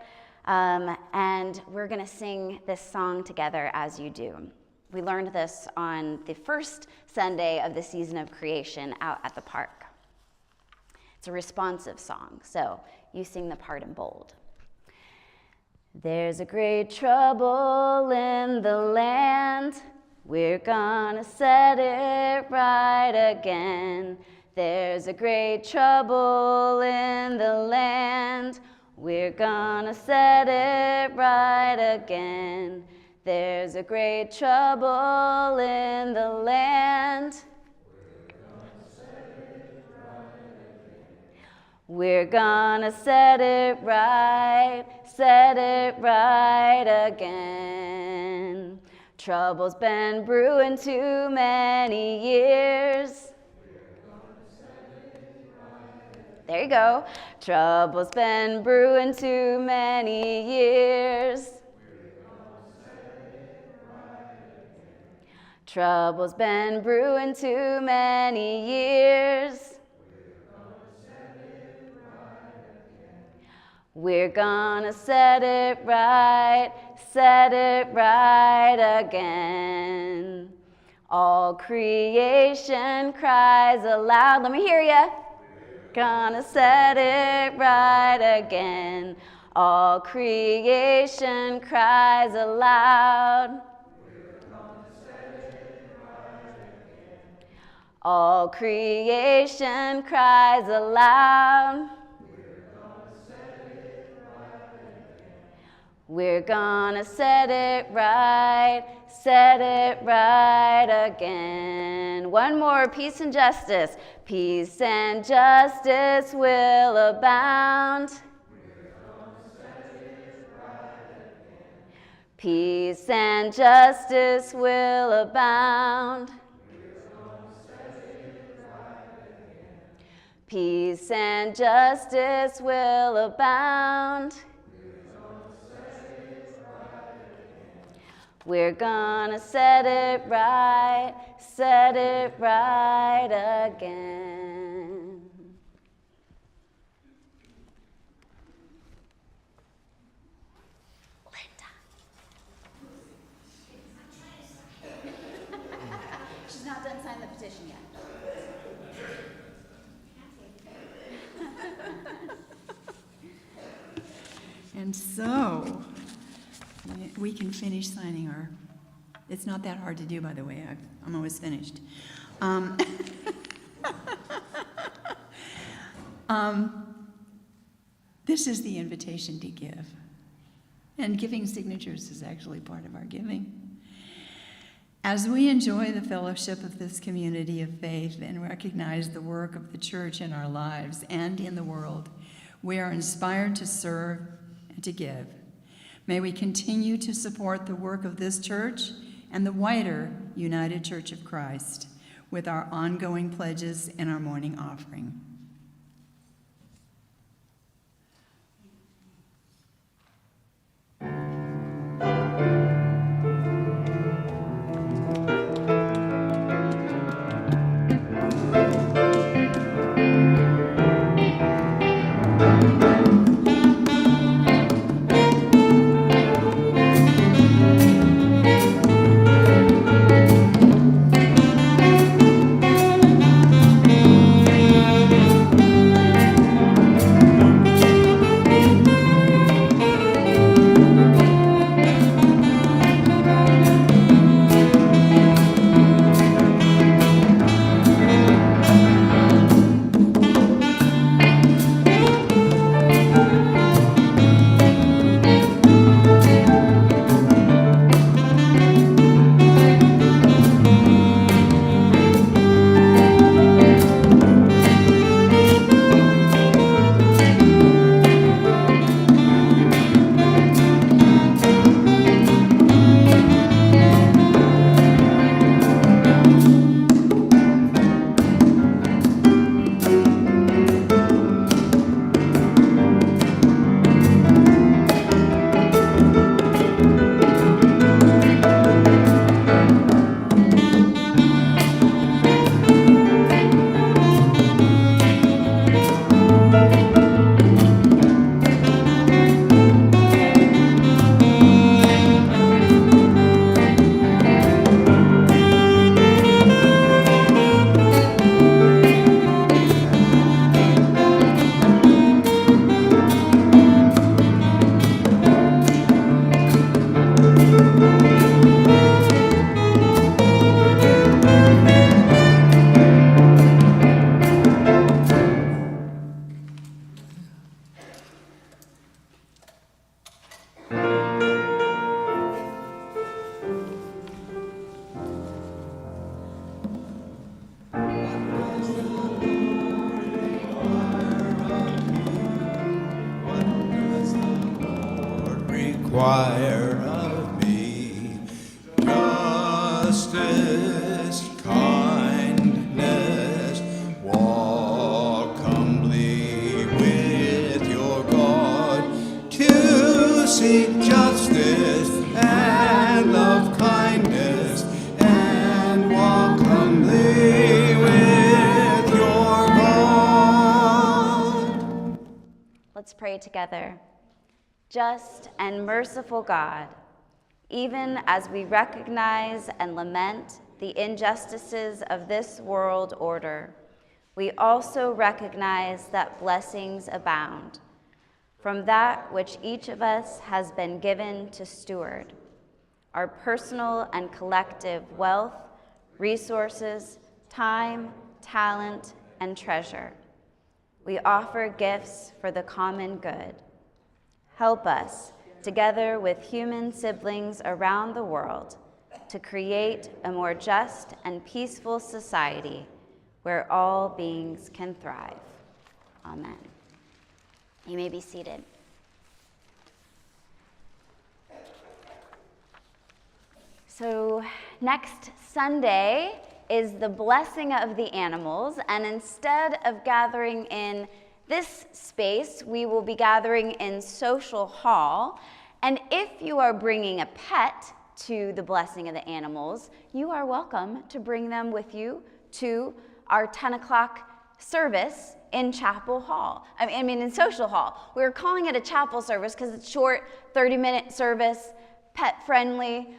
and we're going to sing this song together as you do. We learned this on the first Sunday of the season of creation out at the park. It's a responsive song, so you sing the part in bold. There's a great trouble in the land. We're gonna set it right again. There's a great trouble in the land. We're gonna set it right again. There's a great trouble in the land. We're gonna set it right again. Trouble's been brewing too many years. There you go. Trouble's been brewing too many years. Trouble's been brewing too many years. We're gonna set it right again. All creation cries aloud. Let me hear ya. Gonna set it right again. All creation cries aloud. All creation cries aloud. We're gonna set it right again. One more, peace and justice. Peace and justice will abound. Peace and justice will abound. Peace and justice will abound. We're gonna set it right again. Linda. She's not done signing the petition yet. And so, we can finish signing our, it's not that hard to do, by the way, I'm always finished. This is the invitation to give. And giving signatures is actually part of our giving. As we enjoy the fellowship of this community of faith and recognize the work of the church in our lives and in the world, we are inspired to serve and to give. May we continue to support the work of this church and the wider United Church of Christ with our ongoing pledges and our morning offering. Require of me justice, kindness, walk humbly with your God, to seek justice and love kindness, and walk humbly with your God. Let's pray together. Just and merciful God, even as we recognize and lament the injustices of this world order, we also recognize that blessings abound from that which each of us has been given to steward, our personal and collective wealth, resources, time, talent, and treasure. We offer gifts for the common good. Help us, together with human siblings around the world, to create a more just and peaceful society where all beings can thrive. Amen. You may be seated. So next Sunday is the blessing of the animals, and instead of gathering in this space, we will be gathering in Social Hall. And if you are bringing a pet to the blessing of the animals, you are welcome to bring them with you to our 10 o'clock service in Chapel Hall. I mean in Social Hall. We're calling it a chapel service because it's short, 30-minute service, pet friendly.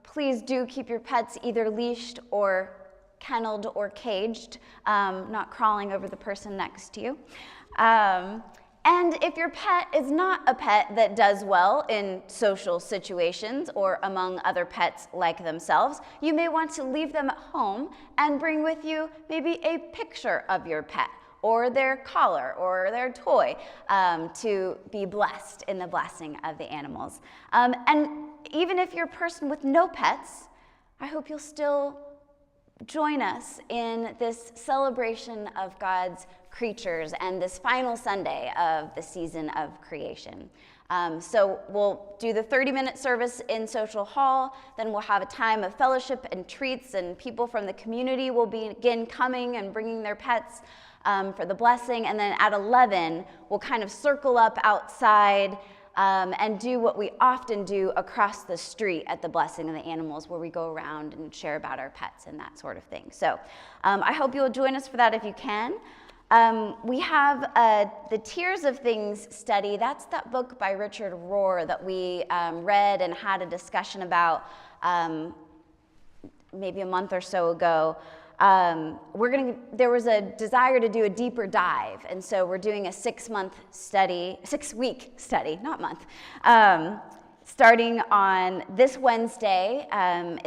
Please do keep your pets either leashed or kenneled or caged, not crawling over the person next to you. And if your pet is not a pet that does well in social situations or among other pets like themselves, you may want to leave them at home and bring with you maybe a picture of your pet or their collar or their toy to be blessed in the blessing of the animals. And even if you're a person with no pets, I hope you'll still join us in this celebration of God's creatures and this final Sunday of the season of creation. So we'll do the 30-minute service in Social Hall, then we'll have a time of fellowship and treats, and people from the community will begin coming and bringing their pets for the blessing, and then at 11, we'll kind of circle up outside and do what we often do across the street at the Blessing of the Animals, where we go around and share about our pets and that sort of thing. So I hope you'll join us for that if you can. We have the Tears of Things study. That's that book by Richard Rohr that we read and had a discussion about maybe a month or so ago. There was a desire to do a deeper dive, and so we're doing a 6-week study, not month, starting on this Wednesday.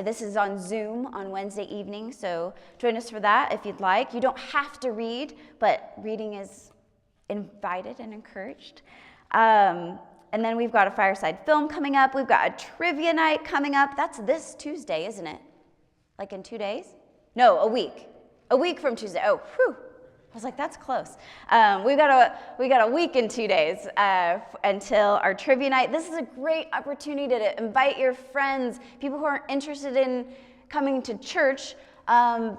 This is on Zoom on Wednesday evening, so join us for that if you'd like. You don't have to read, but reading is invited and encouraged. And then we've got a fireside film coming up. We've got a trivia night coming up. That's this Tuesday, isn't it? Like in 2 days? No, a week. A week from Tuesday. Oh, whew. I was like, that's close. We got a week and 2 days until our trivia night. This is a great opportunity to invite your friends, people who aren't interested in coming to church,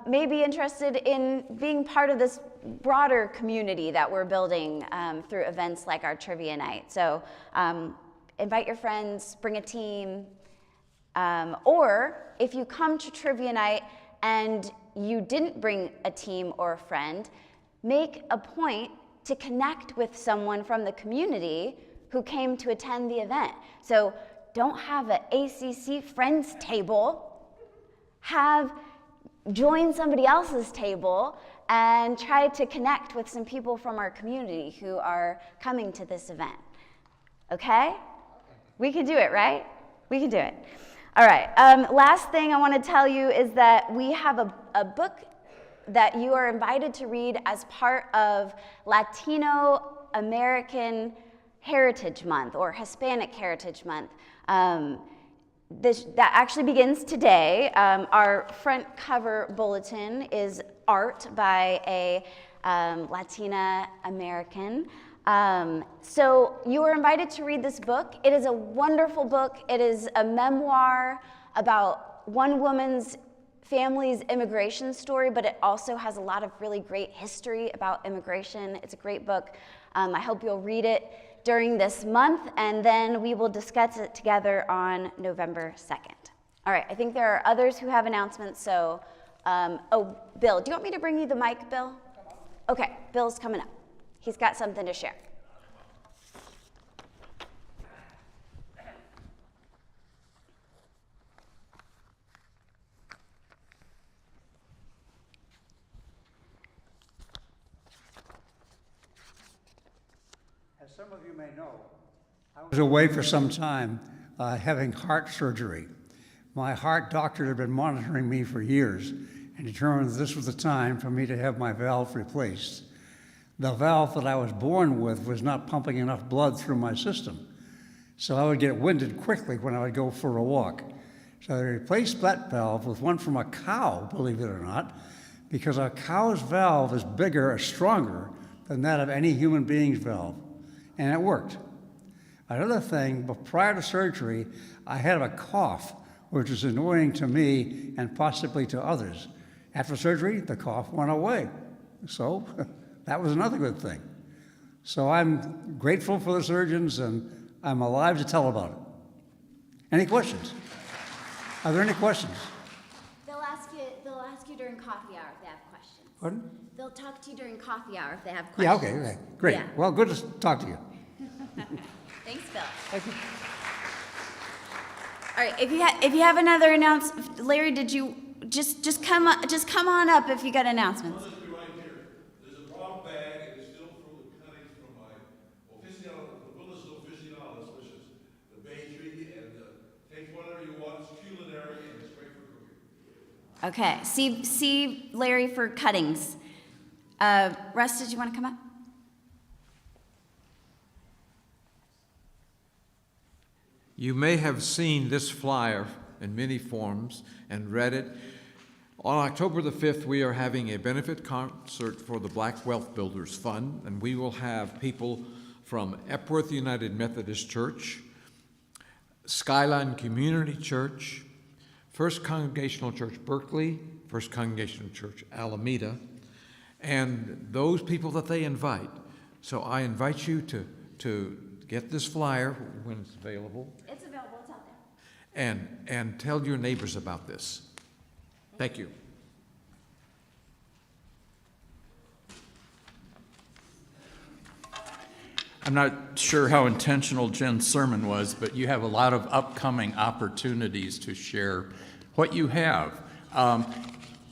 may be interested in being part of this broader community that we're building through events like our trivia night. So invite your friends, bring a team, or if you come to trivia night and you didn't bring a team or a friend, make a point to connect with someone from the community who came to attend the event. So don't have an ACC friends table, join somebody else's table and try to connect with some people from our community who are coming to this event. Okay? We can do it, right? We can do it. All right, last thing I want to tell you is that we have a book that you are invited to read as part of Latino American Heritage Month or Hispanic Heritage Month. That actually begins today. Our front cover bulletin is art by a Latina American. So you are invited to read this book. It is a wonderful book. It is a memoir about one woman's family's immigration story, but it also has a lot of really great history about immigration. It's a great book. I hope you'll read it during this month, and then we will discuss it together on November 2nd. All right, I think there are others who have announcements, so, Bill, do you want me to bring you the mic, Bill? Okay, Bill's coming up. He's got something to share. As some of you may know, I was away for some time having heart surgery. My heart doctor had been monitoring me for years and determined that this was the time for me to have my valve replaced. The valve that I was born with was not pumping enough blood through my system, so I would get winded quickly when I would go for a walk. So I replaced that valve with one from a cow, believe it or not, because a cow's valve is bigger or stronger than that of any human being's valve, and it worked. Another thing, but prior to surgery, I had a cough, which was annoying to me and possibly to others. After surgery, the cough went away, so that was another good thing. So I'm grateful for the surgeons, and I'm alive to tell about it. Any questions? Are there any questions? They'll ask you during coffee hour if they have questions. Pardon? They'll talk to you during coffee hour if they have Yeah, questions. okay, great. Yeah. Well, good to talk to you. Thanks, Bill. Thank you. All right, if you have another announcement, Larry, did you just come on up if you got announcements? I'll just be right here. There's a brown bag, and it's still full of cuttings from my Willis Officinalis, which is the bay tree, and take whatever you want. It's culinary and it's great for cooking. Okay, see Larry for cuttings. Russ, did you want to come up? You may have seen this flyer in many forms and read it. On October the 5th, we are having a benefit concert for the Black Wealth Builders Fund, and we will have people from Epworth United Methodist Church, Skyline Community Church, First Congregational Church Berkeley, First Congregational Church Alameda, and those people that they invite. So I invite you to get this flyer when it's available. It's available, it's out there. And tell your neighbors about this. Thank you. I'm not sure how intentional Jen's sermon was, but you have a lot of upcoming opportunities to share what you have.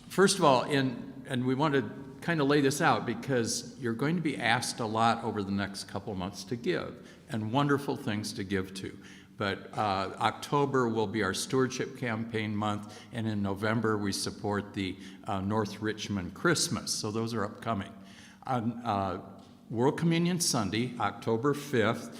First of all, and we want to kind of lay this out because you're going to be asked a lot over the next couple of months to give, and wonderful things to give to. But October will be our stewardship campaign month, and in November we support the North Richmond Christmas. So those are upcoming. On World Communion Sunday, October 5th,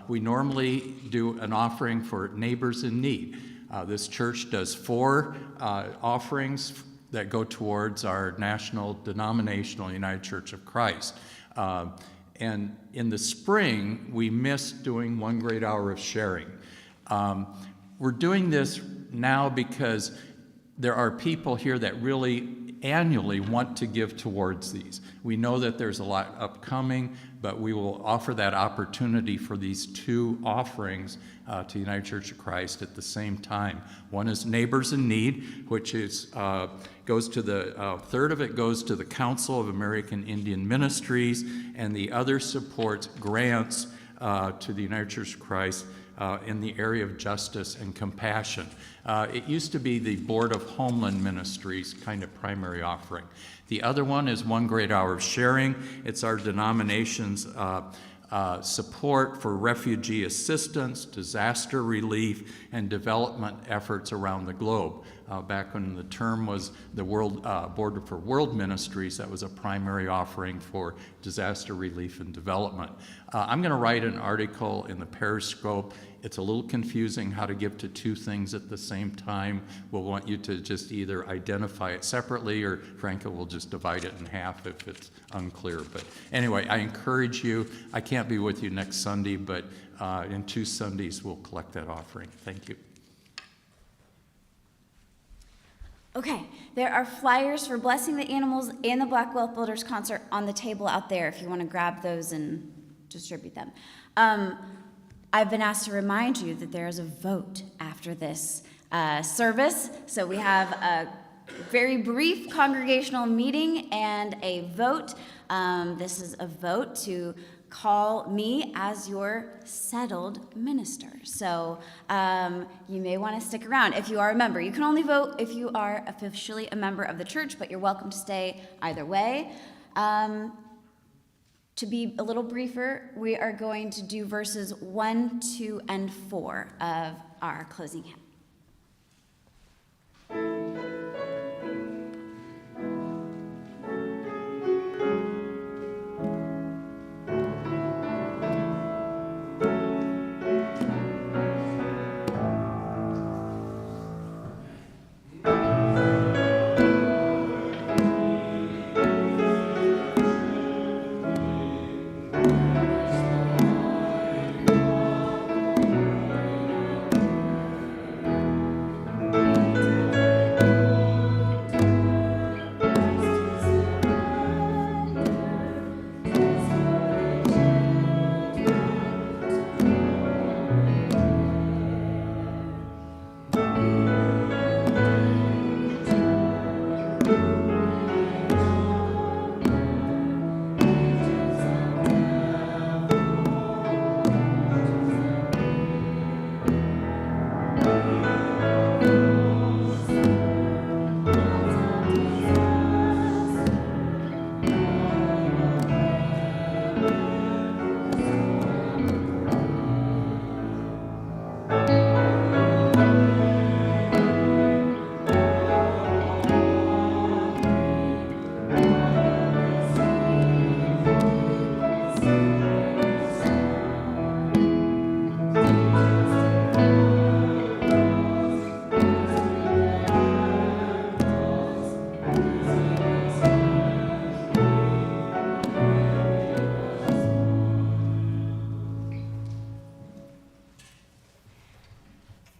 we normally do an offering for neighbors in need. This church does 4 offerings that go towards our national denominational United Church of Christ. And in the spring, we missed doing 1 great hour of sharing. We're doing this now because there are people here that really annually want to give towards these. We know that there's a lot upcoming, but we will offer that opportunity for these 2 offerings to United Church of Christ at the same time. One is Neighbors in Need, which is goes to the third of it goes to the Council of American Indian Ministries, and the other supports grants to the United Church of Christ in the area of justice and compassion. It used to be the Board of Homeland Ministries kind of primary offering. The other one is 1 great hour of sharing. It's our denomination's support for refugee assistance, disaster relief, and development efforts around the globe. Back when the term was the Board for World Ministries, that was a primary offering for disaster relief and development. I'm going to write an article in the Periscope. It's a little confusing how to give to 2 things at the same time. We'll want you to just either identify it separately, or Franca will just divide it in half if it's unclear. But anyway, I encourage you. I can't be with you next Sunday, but in 2 Sundays we'll collect that offering. Thank you. Okay, there are flyers for Blessing the Animals and the Black Wealth Builders concert on the table out there if you want to grab those and distribute them. I've been asked to remind you that there is a vote after this service. So we have a very brief congregational meeting and a vote. This is a vote to call me as your settled minister. So you may want to stick around if you are a member. You can only vote if you are officially a member of the church, but you're welcome to stay either way. To be a little briefer, we are going to do verses 1, 2, and 4 of our closing hymn.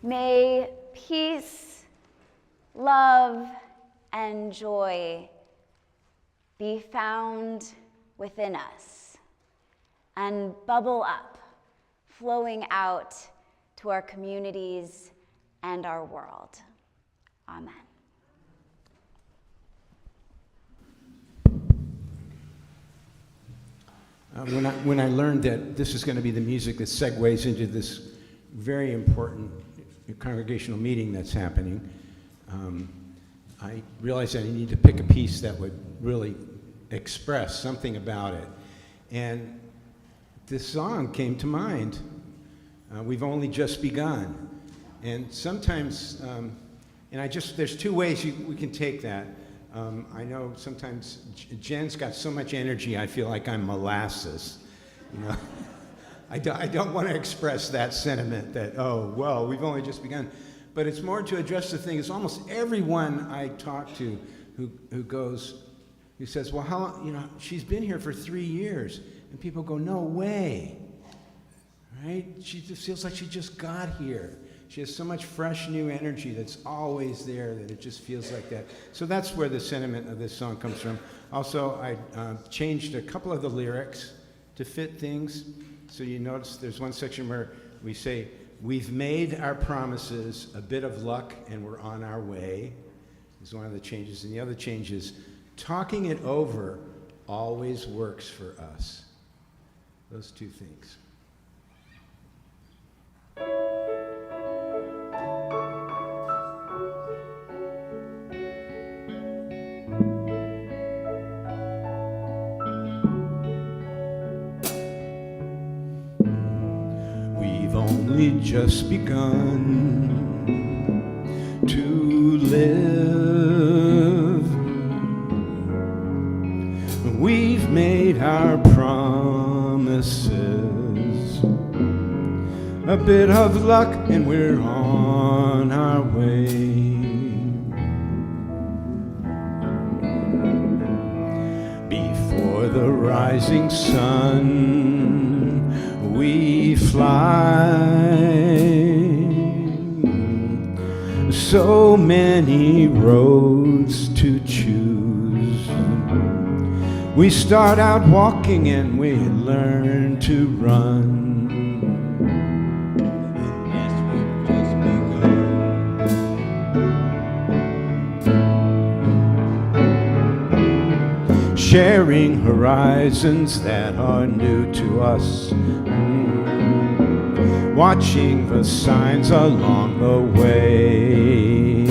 May peace, love, and joy be found within us and bubble up, flowing out to our communities and our world. Amen. when I learned that this is going to be the music that segues into this very important congregational meeting that's happening, I realized that I need to pick a piece that would really express something about it. And this song came to mind. We've only just begun. And sometimes, there's two ways we can take that. I know sometimes Jen's got so much energy, I feel like I'm molasses. You know, I don't want to express that sentiment that, oh, well, we've only just begun. But it's more to address the thing. It's almost everyone I talk to who says, well, how long, she's been here for 3 years. And people go, no way, right? She just feels like she just got here. She has so much fresh new energy that's always there that it just feels like that. So that's where the sentiment of this song comes from. Also, I changed a couple of the lyrics to fit things. So you notice there's one section where we say, we've made our promises, a bit of luck, and we're on our way. Is one of the changes. And the other change is, talking it over always works for us. Those two things. We've only just begun to live. We've made our promises, a bit of luck, and we're on our way. Before the rising sun, we fly. So many roads to choose. We start out walking and we learn to run. Yes, we've just begun. Sharing horizons that are new to us. Watching the signs along the way.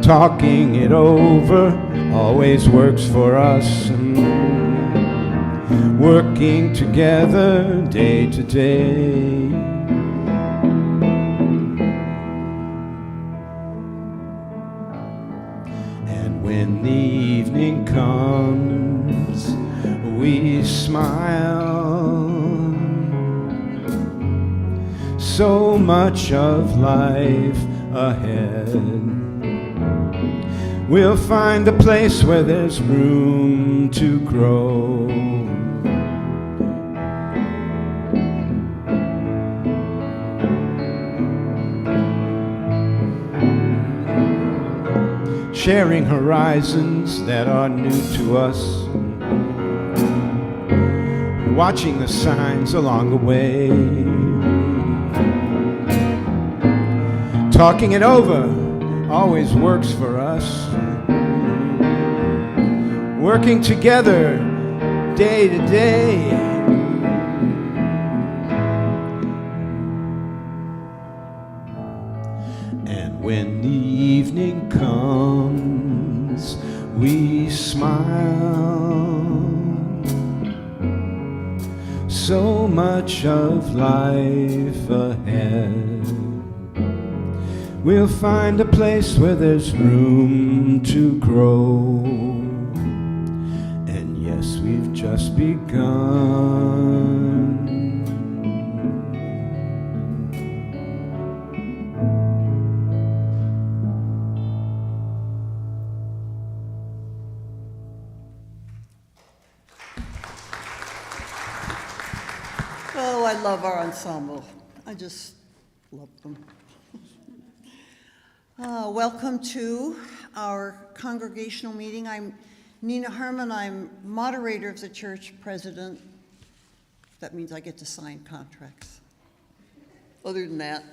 Talking it over always works for us. Working together day to day. And when the evening comes, we smile. So much of life ahead. We'll find a place where there's room to grow. Sharing horizons that are new to us. Watching the signs along the way. Talking it over always works for us. Working together day to day. And when the evening comes, we smile. So much of life ahead. We'll find a place where there's room to grow. And yes, we've just begun. Oh, I love our ensemble. I just love them. Welcome to our congregational meeting. I'm Nina Herman. I'm moderator of the church, president. That means I get to sign contracts. Other than that.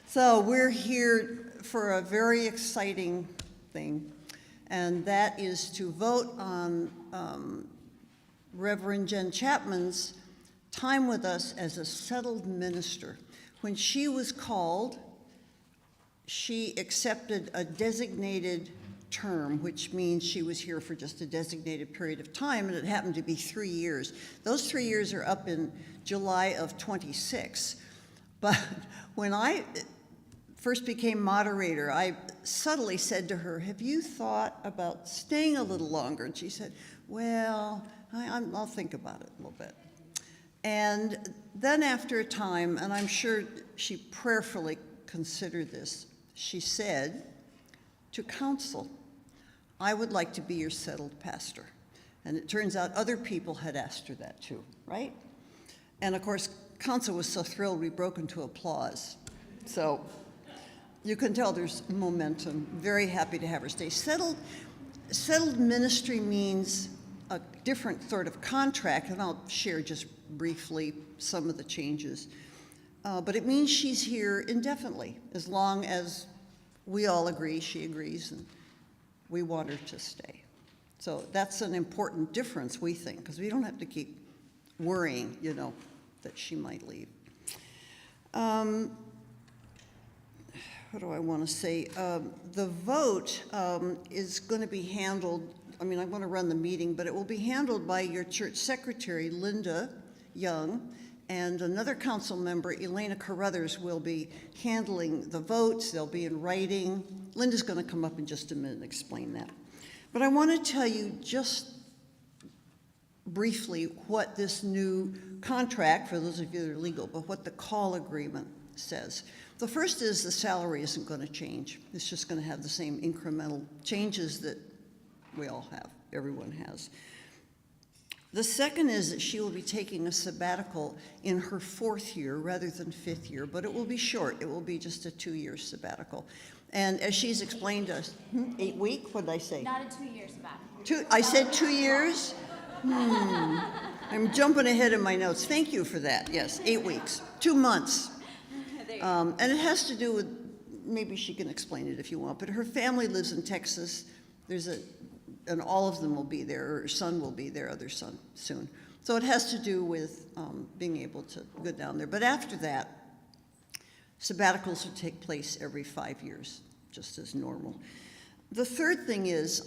So we're here for a very exciting thing, and that is to vote on Reverend Jen Chapman's time with us as a settled minister. When she was called, she accepted a designated term, which means she was here for just a designated period of time, and it happened to be 3 years. Those 3 years are up in July of 26. But when I first became moderator, I subtly said to her, have you thought about staying a little longer? And she said, well, I'll think about it a little bit. And then after a time, and I'm sure she prayerfully considered this, she said to council, I would like to be your settled pastor. And it turns out other people had asked her that too, right? And of course, council was so thrilled we broke into applause. So you can tell there's momentum. Very happy to have her stay. Settled ministry means a different sort of contract, and I'll share just briefly some of the changes. But it means she's here indefinitely, as long as we all agree, she agrees, and we want her to stay. So that's an important difference, we think, because we don't have to keep worrying, that she might leave. What do I want to say? The vote is going to be handled, I'm going to run the meeting, but it will be handled by your church secretary, Linda Young, and another council member, Elena Carruthers, will be handling the votes. They'll be in writing. Linda's going to come up in just a minute and explain that. But I want to tell you just briefly what this new contract, for those of you that are legal, but what the call agreement says. The first is the salary isn't going to change. It's just going to have the same incremental changes that we all have, everyone has. The second is that she will be taking a sabbatical in her 4th year rather than 5th year, but it will be short. It will be just a 2-year sabbatical. And as she's explained to us, 8 week, what did I say? Not a 2-year sabbatical. I said 2 years? I'm jumping ahead in my notes. Thank you for that. Yes, 8 weeks, 2 months. And it has to do with, maybe she can explain it if you want, but her family lives in Texas. And all of them will be there. Her son will be there, other son, soon. So it has to do with being able to go down there. But after that, sabbaticals will take place every 5 years, just as normal. The third thing is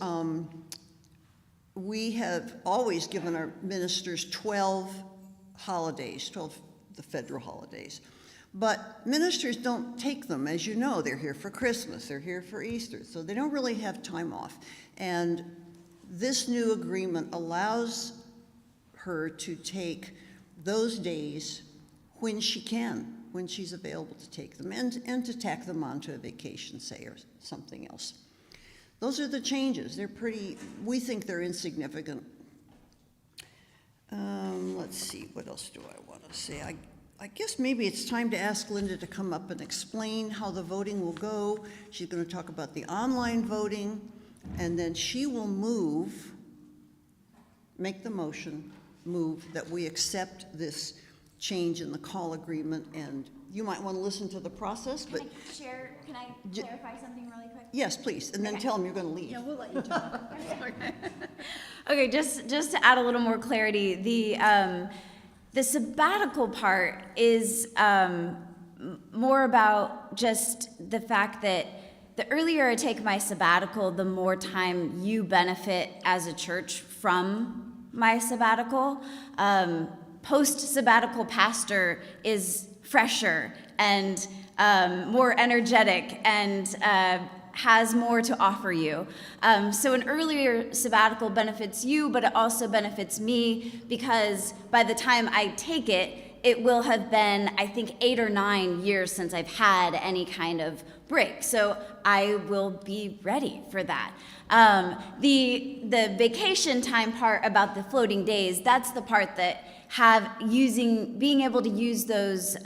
we have always given our ministers 12 holidays, 12 the federal holidays. But ministers don't take them, as you know. They're here for Christmas, they're here for Easter, so they don't really have time off. And this new agreement allows her to take those days when she can, when she's available to take them, and to tack them onto a vacation, say, or something else. Those are the changes. They're pretty, we think they're insignificant. Let's see, what else do I want to say? I guess maybe it's time to ask Linda to come up and explain how the voting will go. She's going to talk about the online voting, and then she will make the motion, move that we accept this change in the call agreement, and you might want to listen to the process, but... Can I clarify something really quick? Yes, please, and then tell them you're going to leave. Yeah, we'll let you talk. Okay, just to add a little more clarity, the sabbatical part is more about just the fact that the earlier I take my sabbatical, the more time you benefit as a church from my sabbatical. Post-sabbatical pastor is fresher and more energetic and has more to offer you. So an earlier sabbatical benefits you, but it also benefits me because by the time I take it, it will have been, I think, 8 or 9 years since I've had any kind of break. So I will be ready for that. The vacation time part about the floating days, that's the part that being able to use those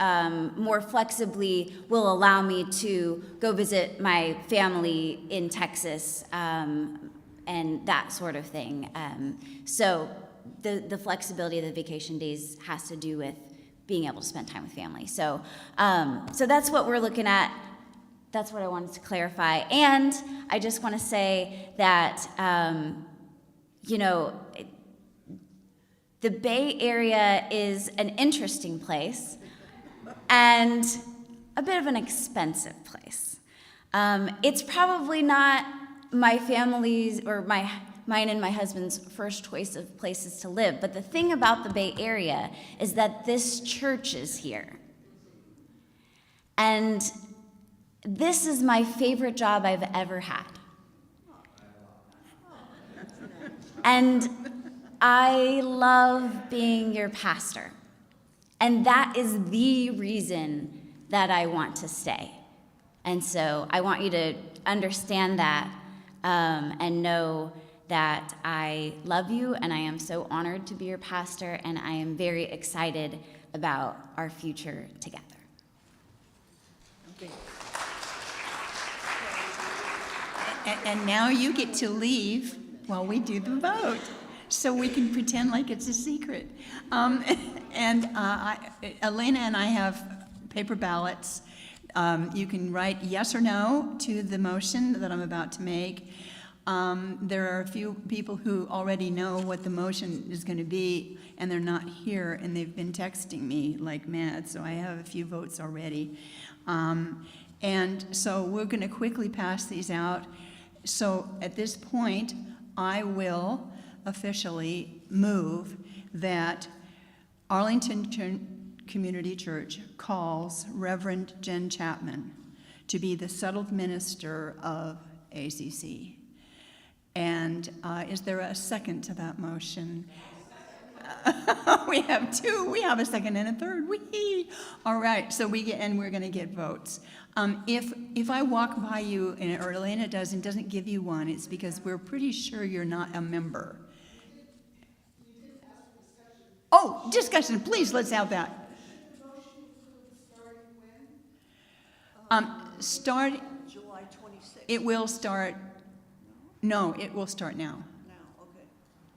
more flexibly will allow me to go visit my family in Texas and that sort of thing. So the flexibility of the vacation days has to do with being able to spend time with family. So that's what we're looking at. That's what I wanted to clarify. And I just want to say that, the Bay Area is an interesting place and a bit of an expensive place. It's probably not my family's or mine and my husband's first choice of places to live, but the thing about the Bay Area is that this church is here. And this is my favorite job I've ever had. And I love being your pastor. And that is the reason that I want to stay. And so I want you to understand that and know that I love you and I am so honored to be your pastor, and I am very excited about our future together. Okay. And now you get to leave while we do the vote, so we can pretend like it's a secret. Elena and I have paper ballots. You can write yes or no to the motion that I'm about to make. There are a few people who already know what the motion is going to be, and they're not here, and they've been texting me like mad, so I have a few votes already. And so we're going to quickly pass these out. So at this point, I will officially move that Arlington Community Church calls Reverend Jen Chapman to be the settled minister of ACC. And is there a second to that motion? We have two. We have a second and a third. Whee! All right. So we're going to get votes. If I walk by you or Elena doesn't give you one, it's because we're pretty sure you're not a member. Oh, discussion. Please, let's have that. Start. July 26th. It will start. No, it will start now. Now, okay.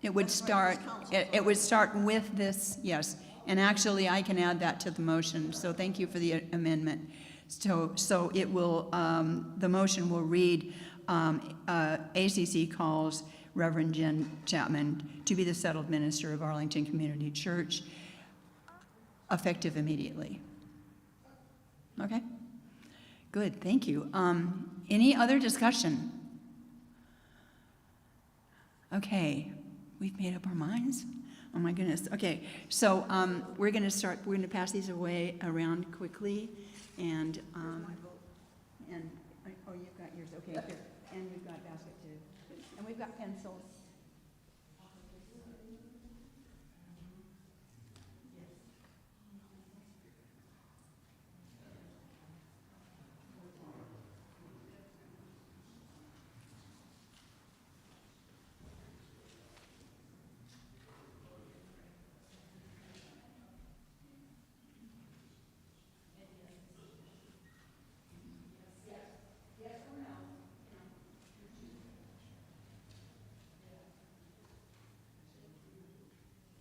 It would start. It would start with this. Yes, and actually, I can add that to the motion. So thank you for the amendment. So it will. The motion will read: ACC calls Reverend Jen Chapman to be the settled minister of Arlington Community Church, effective immediately. Okay. Good. Thank you. Any other discussion? Okay, we've made up our minds. Oh my goodness. Okay, so we're going to start. We're going to pass these around quickly, and oh, you've got yours. Okay, here, and we've got basket too, and we've got pencils.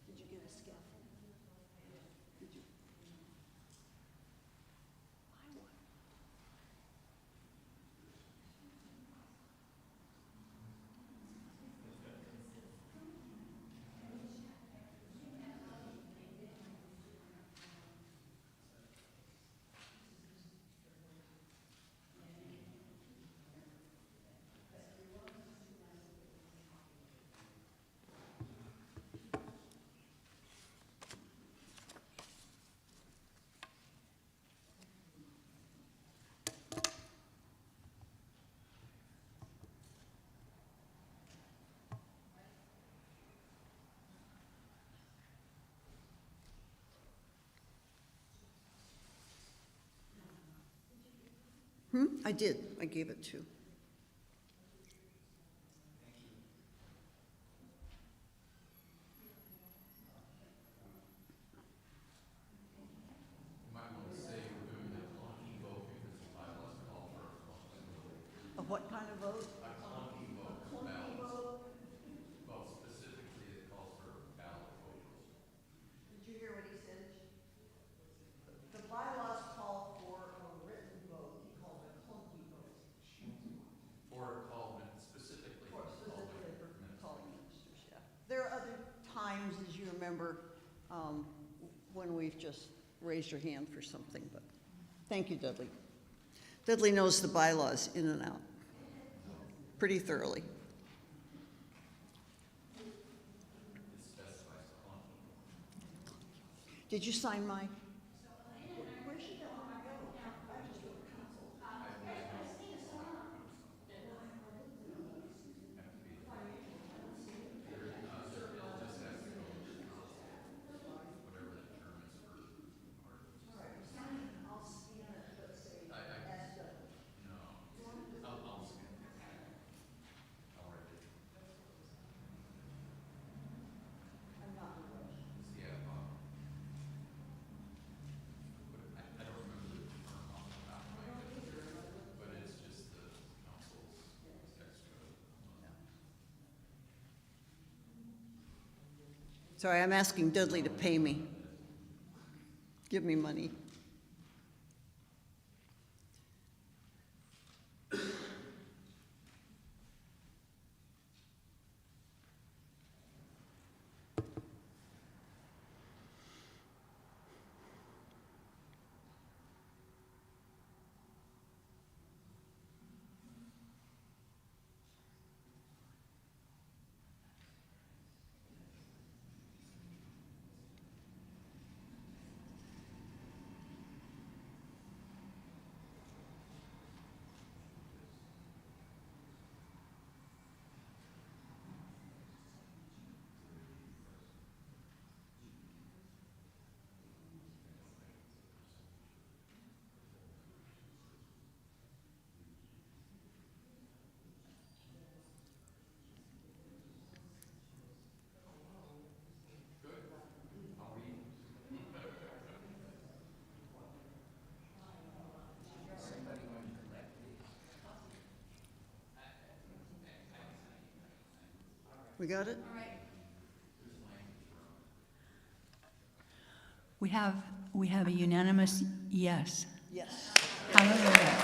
Did you get a scaffold? Did you? I want. I did. I gave it to. A what kind of vote? A clunky vote. A clunky vote? Well, specifically, it calls for ballot votes. Did you hear what he said? The bylaws call for a written vote. He called it a clunky vote. For calling specifically. For calling ministers, yeah. There are other times, as you remember, when we've just raised your hand for something, but thank you, Dudley. Dudley knows the bylaws in and out pretty thoroughly. Did you sign mine? Sorry, I'm asking Dudley to pay me. Give me money. We got it? We have a unanimous yes. Yes. Hallelujah.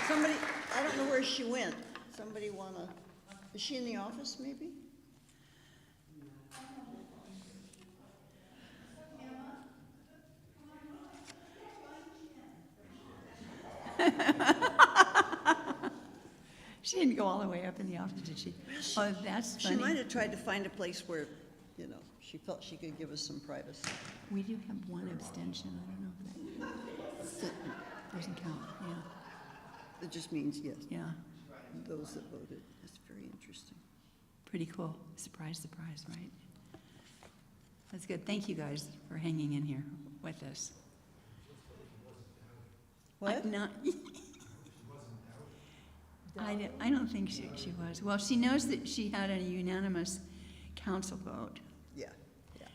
Somebody, I don't know where she went. Somebody wanna, is she in the office maybe? She didn't go all the way up in the office, did she? Oh, that's funny. She might have tried to find a place where, you know, she felt she could give us some privacy. We do have one abstention. I don't know if that doesn't count. Yeah. It just means yes. Yeah. Those that voted. That's very interesting. Pretty cool. Surprise, surprise, right? That's good. Thank you guys for hanging in here with us. What? I don't think she was. Well, she knows that she had a unanimous council vote. Yeah, yeah.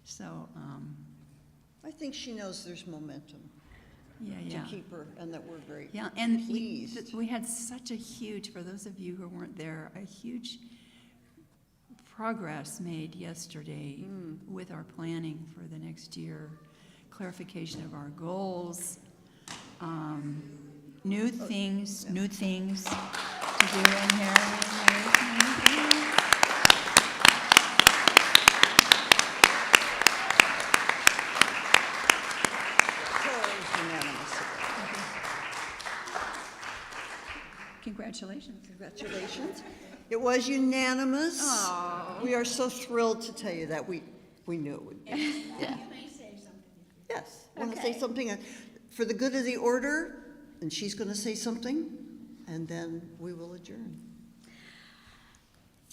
So, I think she knows there's momentum yeah. to keep her, and that we're very and pleased. we had such a huge, for those of you who weren't there, a huge progress made yesterday with our planning for the next year, clarification of our goals, new things to do in here. Congratulations. Congratulations. It was unanimous. Aww. We are so thrilled to tell you that we knew it would be. Yeah. You may say something. Yes. I want to say something for the good of the order, and she's going to say something, and then we will adjourn.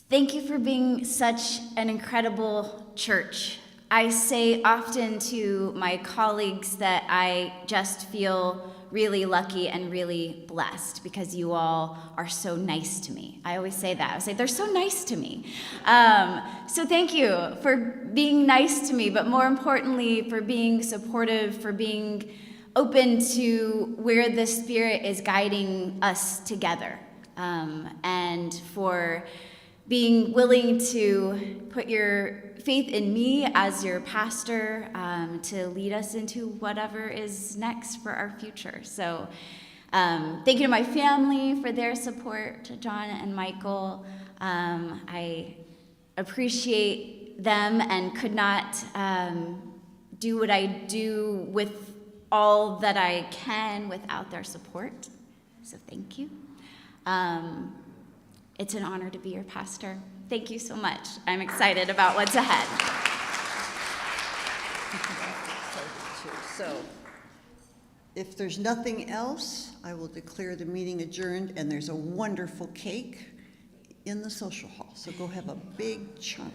Thank you for being such an incredible church. I say often to my colleagues that I just feel really lucky and really blessed because you all are so nice to me. I always say that. I say, they're so nice to me. So thank you for being nice to me, but more importantly, for being supportive, for being open to where the Spirit is guiding us together, and for being willing to put your faith in me as your pastor, to lead us into whatever is next for our future. So thank you to my family for their support, to John and Michael. I appreciate them and could not do what I do with all that I can without their support. So thank you. It's an honor to be your pastor. Thank you so much. I'm excited about what's ahead. So, if there's nothing else, I will declare the meeting adjourned, and there's a wonderful cake in the social hall. So go have a big chunk.